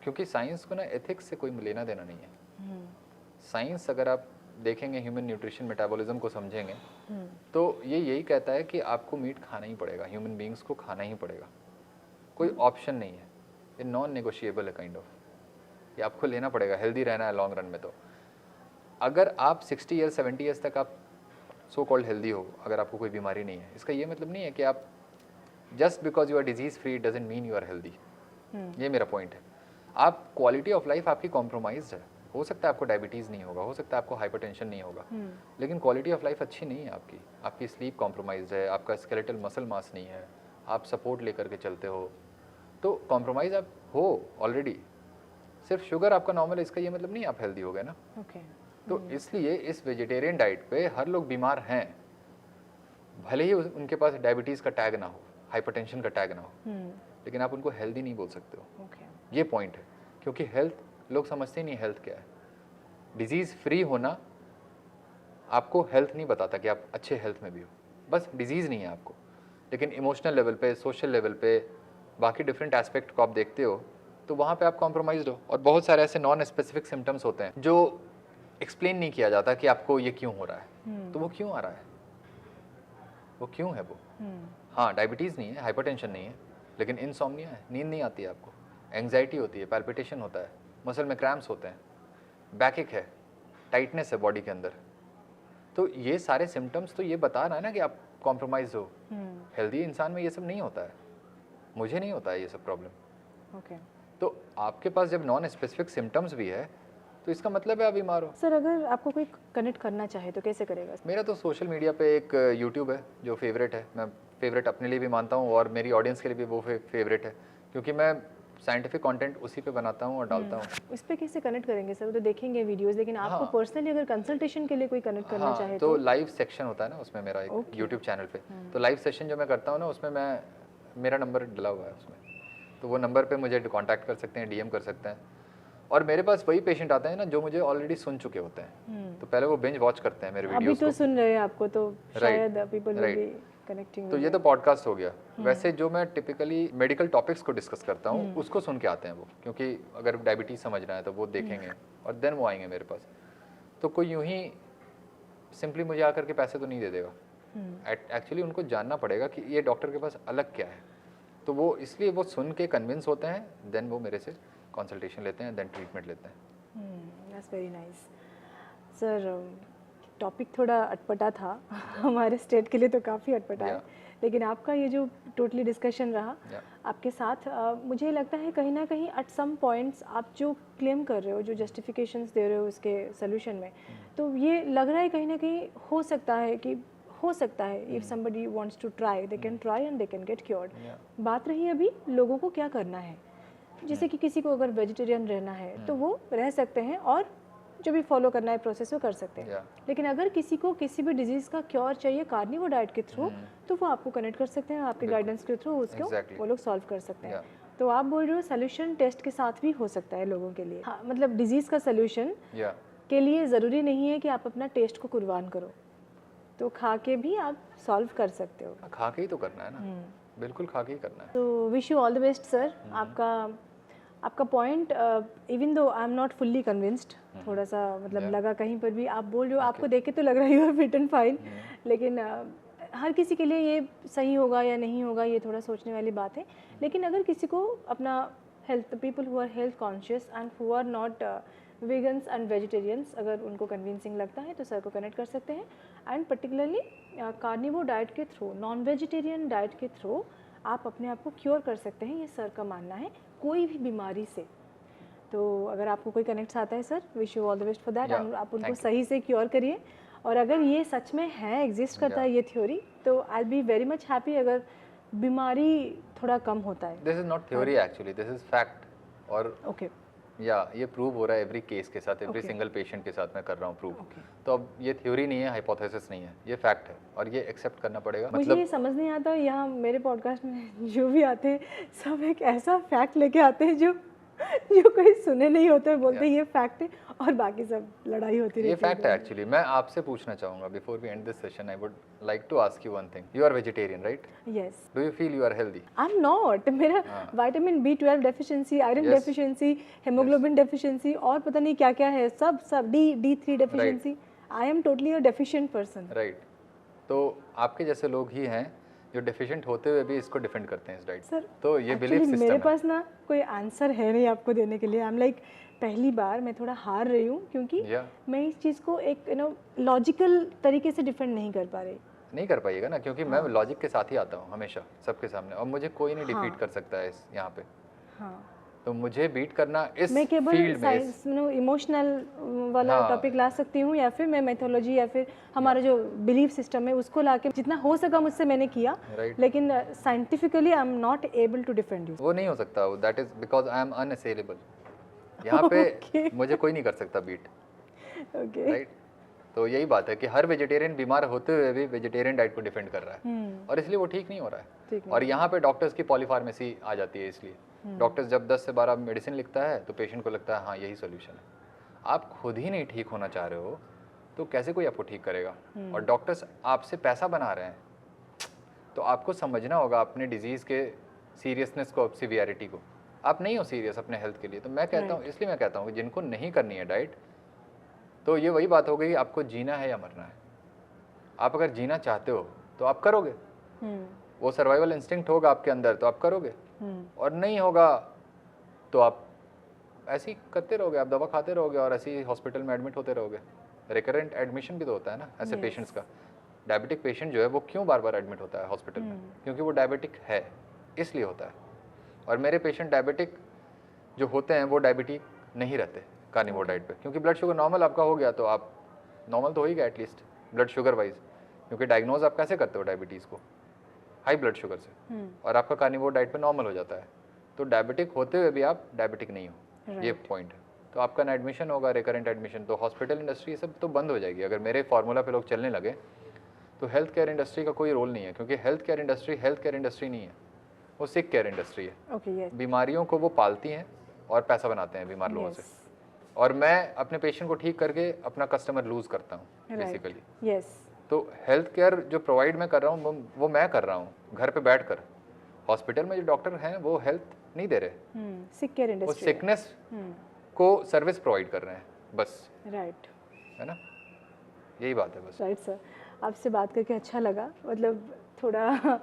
क्योंकि साइंस को ना एथिक्स से कोई लेना देना नहीं है। साइंस अगर आप देखेंगे, ह्यूमन न्यूट्रिशन मेटाबॉलिज्म को समझेंगे, तो ये यही कहता है कि आपको मीट खाना ही पड़ेगा, ह्यूमन बींग्स को खाना ही पड़ेगा, कोई ऑप्शन नहीं है, ये नॉन नेगोशिएबल है काइंड ऑफ, ये आपको लेना पड़ेगा, हेल्दी रहना है लॉन्ग रन में। तो अगर आप 60 ईयर्स 70 ईयर्स तक आप सो कॉल्ड हेल्दी हो, अगर आपको कोई बीमारी नहीं है, इसका ये मतलब नहीं है कि आप just because you are disease free doesn't mean you are healthy. ये मेरा पॉइंट है। आप क्वालिटी ऑफ लाइफ आपकी कॉम्प्रोमाइज्ड है, हो सकता है आपको डायबिटीज़ नहीं होगा, हो सकता है आपको हाइपरटेंशन नहीं होगा, लेकिन क्वालिटी ऑफ लाइफ अच्छी नहीं है आपकी स्लीप कॉम्प्रोमाइज्ड है, आपका स्केलेटल मसल मास नहीं है, आप सपोर्ट लेकर के चलते हो, तो कॉम्प्रोमाइज़ आप हो ऑलरेडी। सिर्फ शुगर आपका नॉर्मल है, इसका ये मतलब नहीं आप हेल्दी हो गए ना। तो इसलिए इस वेजिटेरियन डाइट पे हर लोग बीमार हैं, भले ही उनके पास डायबिटीज़ का टैग ना हो, हाइपरटेंशन का टैग ना हो, लेकिन आप उनको हेल्दी नहीं बोल सकते हो। ये पॉइंट है, क्योंकि हेल्थ लोग समझते ही नहीं हेल्थ क्या है। डिजीज़ फ्री होना आपको हेल्थ नहीं बताता कि आप अच्छे हेल्थ में भी हो, बस डिजीज़ नहीं है आपको, लेकिन इमोशनल लेवल पे, सोशल लेवल पे, बाकी डिफरेंट एस्पेक्ट को आप देखते हो, तो वहाँ पे आप कॉम्प्रोमाइज़ हो। और बहुत सारे ऐसे नॉन स्पेसिफिक सिम्टम्स होते हैं जो एक्सप्लेन नहीं किया जाता कि आपको ये क्यों हो रहा है, तो वो क्यों आ रहा है, वो क्यों है वो। हाँ, डायबिटीज़ नहीं है, हाइपरटेंशन नहीं है, लेकिन इंसोम्निया है, नींद नहीं आती है आपको, एंग्जाइटी होती है, पैल्पिटेशन होता है, मसल में क्रैम्प्स होते हैं, बैकएक है, टाइटनेस है बॉडी के अंदर। तो ये सारे सिम्टम्स तो ये बता रहा है ना कि आप कॉम्प्रोमाइज़ हो। हेल्दी इंसान में ये सब नहीं होता है, मुझे नहीं होता है ये सब प्रॉब्लम। तो आपके पास जब नॉन स्पेसिफिक सिम्टम्स भी है, तो इसका मतलब है आप बीमार हो। सर, अगर आपको कोई कनेक्ट करना चाहे तो कैसे करेगा? मेरा तो सोशल मीडिया पे एक यूट्यूब है जो फेवरेट है, मैं फेवरेट अपने लिए भी मानता हूँ और मेरी ऑडियंस के लिए भी वो फेवरेट है, क्योंकि मैं साइंटिफिक कंटेंट उसी पे बनाता हूँ और डालता हूँ। इस पे कैसे कनेक्ट करेंगे सर? वो तो देखेंगे वीडियोस, लेकिन आपको पर्सनली अगर कंसल्टेशन के लिए कोई कनेक्ट करना चाहे तो लाइव सेक्शन होता है ना उसमें, मेरा एक यूट्यूब चैनल पे, तो लाइव सेशन जो मैं करता हूँ ना, उसमें मेरा नंबर डला हुआ है उसमें, तो वो नंबर पे मुझे कांटेक्ट कर सकते हैं, डीएम कर सकते हैं। और मेरे पास वही पेशेंट आते हैं ना जो मुझे ऑलरेडी सुन चुके होते हैं, तो पहले वो बिंज वॉच करते हैं मेरे वीडियोस को। अभी तो सुन रहे हैं आपको, तो शायद पीपल विल बी कनेक्टिंग। तो ये तो पॉडकास्ट हो गया। वैसे जो मैं टिपिकली मेडिकल टॉपिक्स को डिस्कस करता हूँ, उसको सुन के आते हैं वो, क्योंकि अगर डायबिटीज़ समझना है तो वो देखेंगे और देन वो आएंगे मेरे पास। तो कोई यूं ही सिंपली मुझे आकर के पैसे तो नहीं दे देगा, एक्चुअली उनको जानना पड़ेगा कि ये डॉक्टर के पास अलग क्या है, तो वो इसलिए वो सुन के कन्विंस होते हैं, देन वो मेरे से कंसल्टेशन लेते हैं, देन ट्रीटमेंट लेते हैं। That's very nice sir. Topic थोड़ा अटपटा था हमारे स्टेट के लिए तो काफ़ी अटपटा है, लेकिन आपका ये जो टोटली डिस्कशन रहा आपके साथ, मुझे लगता है कहीं ना कहीं एट सम पॉइंट्स आप जो क्लेम कर रहे हो, जो जस्टिफिकेशंस दे रहे हो इसके सोल्यूशन में, तो ये लग रहा है कहीं ना कहीं हो सकता है if somebody wants to try, they can try and they can get cured. बात रही अभी लोगों को क्या करना है, जैसे कि किसी को अगर वेजिटेरियन रहना है तो वो रह सकते हैं और जो भी फॉलो करना है प्रोसेस वो कर सकते हैं, लेकिन अगर किसी को किसी भी डिजीज़ का क्योर चाहिए कार्निवोर डाइट के थ्रू, तो वो आपको कनेक्ट कर सकते हैं, आपके गाइडेंस के थ्रू उसको वो लोग सॉल्व कर सकते हैं। तो आप बोल रहे हो सोल्यूशन टेस्ट के साथ भी हो सकता है लोगों के लिए। हाँ, मतलब डिजीज़ का सोल्यूशन के लिए ज़रूरी नहीं है कि आप अपना टेस्ट को कुर्बान करो, तो खा के भी आप सॉल्व कर सकते हो। खा के ही तो करना है ना, बिल्कुल खा के ही करना है। तो wish you all the best sir. आपका point, even though I am not fully convinced, थोड़ा सा मतलब लगा कहीं पर भी, आप बोल रहे हो आपको देख के तो लग रहा है you are fit and fine, लेकिन हर किसी के लिए ये सही होगा या नहीं होगा ये थोड़ा सोचने वाली बात है। लेकिन अगर किसी को अपना health, people who are health conscious and who are not vegans and vegetarians, अगर उनको कन्विंसिंग लगता है तो सर को कनेक्ट कर सकते हैं। एंड पर्टिकुलरली कार्निवोर डाइट के थ्रू, नॉन वेजिटेरियन डाइट के थ्रू आप अपने आप को क्योर कर सकते हैं, ये सर का मानना है, कोई भी बीमारी से। तो अगर आपको कोई कनेक्ट्स आता है sir, wish you all the best for that, and आप उनको सही से क्योर करिए। और अगर ये सच में है, एग्जिस्ट करता है ये थ्योरी, तो आई बी वेरी मच हैप्पी अगर बीमारी थोड़ा कम होता है। This is not theory actually, this is fact. और ये प्रूव हो रहा है एवरी केस के साथ, एवरी सिंगल पेशेंट के साथ मैं कर रहा हूँ प्रूव। तो अब ये थ्योरी नहीं है, हाइपोथेसिस नहीं है, ये फैक्ट है और ये एक्सेप्ट करना पड़ेगा। मुझे ये समझ नहीं आता, यहाँ मेरे पॉडकास्ट में जो भी आते हैं सब एक ऐसा फैक्ट लेके आते हैं जो जो कोई सुने नहीं होते बोलते ये फैक्ट है और बाकी सब लड़ाई होती रहती ये है। फैक्ट है एक्चुअली। मैं आपसे पूछना चाहूँगा before we end this session, I would like to ask you one thing. You are vegetarian right? Yes, do you feel you are healthy? I am not. मेरा हाँ। Vitamin B12 deficiency, iron Yes. Deficiency, haemoglobin deficiency और पता नहीं क्या क्या है, सब D3 deficiency. I am totally a deficient person. Right. तो आपके जैसे लोग ही हैं जो डेफिशिएंट होते हुए भी इसको डिफेंड करते हैं इस डाइट। सर तो ये बिलीफ एक्चुअली मेरे सिस्टम है। पास ना कोई आंसर है नहीं आपको देने के लिए। आई एम लाइक पहली बार मैं थोड़ा हार रही हूँ क्योंकि या मैं इस चीज़ को एक लॉजिकल तरीके से डिफेंड नहीं कर पा रही। नहीं कर पाइएगा ना, क्योंकि मैं लॉजिक के साथ ही आता हूँ हमेशा सबके सामने, और मुझे कोई नहीं डिफीट कर सकता है इस यहाँ पे। हाँ, तो मुझे बीट करना इस मैं केवल फील्ड में साइंस इमोशनल वाला हाँ। टॉपिक ला सकती हूँ, या फिर मैं मैथोलॉजी या फिर हमारा जो बिलीफ सिस्टम है उसको लाके जितना हो सका मुझसे मैंने किया। राइट। लेकिन scientifically I am not able to defend you. वो नहीं हो सकता, that is because I am unassailable. यहाँ पे मुझे कोई नहीं कर सकता बीट। Okay, right. तो यही बात है कि हर वेजिटेरियन बीमार होते हुए भी वेजिटेरियन डाइट को डिफेंड कर रहा है, और इसलिए वो ठीक नहीं हो रहा ठीक है। और यहाँ पे डॉक्टर्स की पॉलीफार्मेसी आ जाती है। इसलिए डॉक्टर्स जब 10 से 12 मेडिसिन लिखता है तो पेशेंट को लगता है हाँ यही सोल्यूशन है। आप खुद ही नहीं ठीक होना चाह रहे हो तो कैसे कोई आपको ठीक करेगा? और डॉक्टर्स आपसे पैसा बना रहे हैं, तो आपको समझना होगा अपने डिजीज़ के सीरियसनेस को, सिवियरिटी को। आप नहीं हो सीरियस अपने हेल्थ के लिए। तो मैं कहता हूँ, इसलिए मैं कहता हूँ कि जिनको नहीं करनी है डाइट, तो ये वही बात हो गई, आपको जीना है या मरना है। आप अगर जीना चाहते हो तो आप करोगे, वो सर्वाइवल इंस्टिंक्ट होगा आपके अंदर तो आप करोगे, और नहीं होगा तो आप ऐसे ही करते रहोगे, आप दवा खाते रहोगे और ऐसे ही हॉस्पिटल में एडमिट होते रहोगे। रिकरेंट एडमिशन भी तो होता है ना ऐसे पेशेंट्स का। डायबिटिक पेशेंट जो है वो क्यों बार बार एडमिट होता है हॉस्पिटल में? क्योंकि वो डायबिटिक है, इसलिए होता है। और मेरे पेशेंट डायबिटिक जो होते हैं वो डायबिटिक नहीं रहते कार्निवोर डाइट पे, क्योंकि ब्लड शुगर नॉर्मल आपका हो गया तो आप नॉर्मल तो हो ही गया एटलीस्ट ब्लड शुगर वाइज। क्योंकि डायग्नोज आप कैसे करते हो डायबिटीज़ को? हाई ब्लड शुगर से, और आपका कार्निवोर डाइट पे नॉर्मल हो जाता है। तो डायबिटिक होते हुए भी आप डायबिटिक नहीं हो, ये पॉइंट है। तो आपका ना एडमिशन होगा, रिकरेंट एडमिशन, तो हॉस्पिटल इंडस्ट्री सब तो बंद हो जाएगी। अगर मेरे फार्मूला पे लोग चलने लगे तो हेल्थ केयर इंडस्ट्री का कोई रोल नहीं है, क्योंकि हेल्थ केयर इंडस्ट्री नहीं है, वो सिक केयर इंडस्ट्री है। ओके, यस, बीमारियों को वो पालती हैं और पैसा बनाते हैं बीमार लोगों से। और मैं अपने पेशेंट को ठीक करके अपना कस्टमर लूज करता हूँ बेसिकली। यस। तो हेल्थ केयर जो प्रोवाइड मैं कर रहा हूँ वो मैं कर रहा हूँ घर पे बैठकर। हॉस्पिटल में जो डॉक्टर हैं वो हेल्थ नहीं दे रहे, सिक केयर वो इंडस्ट्री। सिकनेस को सर्विस प्रोवाइड कर रहे हैं बस, राइट, है ना? यही बात है बस। राइट सर, आपसे बात करके अच्छा लगा। मतलब थोड़ा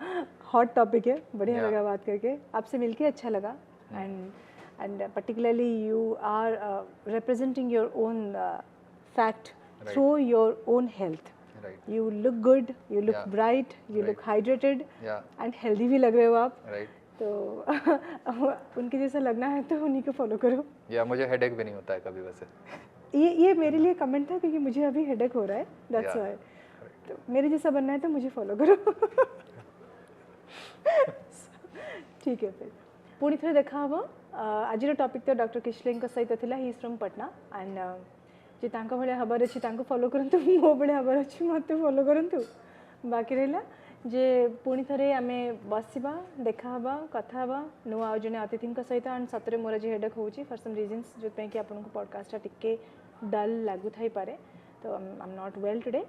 हॉट टॉपिक है, बढ़िया लगा बात करके, आपसे मिलके अच्छा लगा। And particularly you are representing your own fact through your own health. Right, You look good, you look Yeah. bright, you look hydrated या and healthy भी लग रहे हो आप। राइट, तो उनके जैसा लगना है तो उन्हीं को फॉलो करो। या मुझे हेडेक भी नहीं होता है कभी वैसे। ये मेरे लिए कमेंट था क्योंकि मुझे अभी हेडेक हो रहा है, दैट्स Yeah. व्हाई। तो मेरे जैसा बनना है तो मुझे फॉलो करो। ठीक है फिर पुणी थे देखा हम। आज टॉपिक तो डॉक्टर किशलिंग सहित थिला, he is from Patna. And जे तांका भले हबार अच्छी तांको फॉलो करंतु, मो भले हबार अच्छी मत फॉलो करंतु। बाकी रहा जे पुणी थे आम बसवा देखा हवा कथा हवा नुआ आज जने अतिथि सहित। एंड सतरे मोर आज हेडेक हो फॉर सम रीजन्स जो कि आपको पॉडकास्टा टिके डल लगु थाई पारे, तो आई एम नॉट वेल टुडे।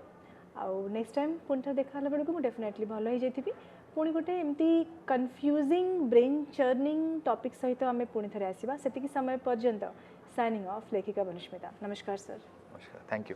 आउ नेक्स्ट टाइम पुणी थे देखा बेलू मुझे डेफिनेटली भल हो जाइए। पुणी गोटे एमती कन्फ्यूजिंग ब्रेन चर्निंग टॉपिक सहित आम पुणी थे आसवा। से समय पर्यंत साइनिंग ऑफ लेखिका वनुष्मिता। नमस्कार सर। नमस्कार, थैंक यू।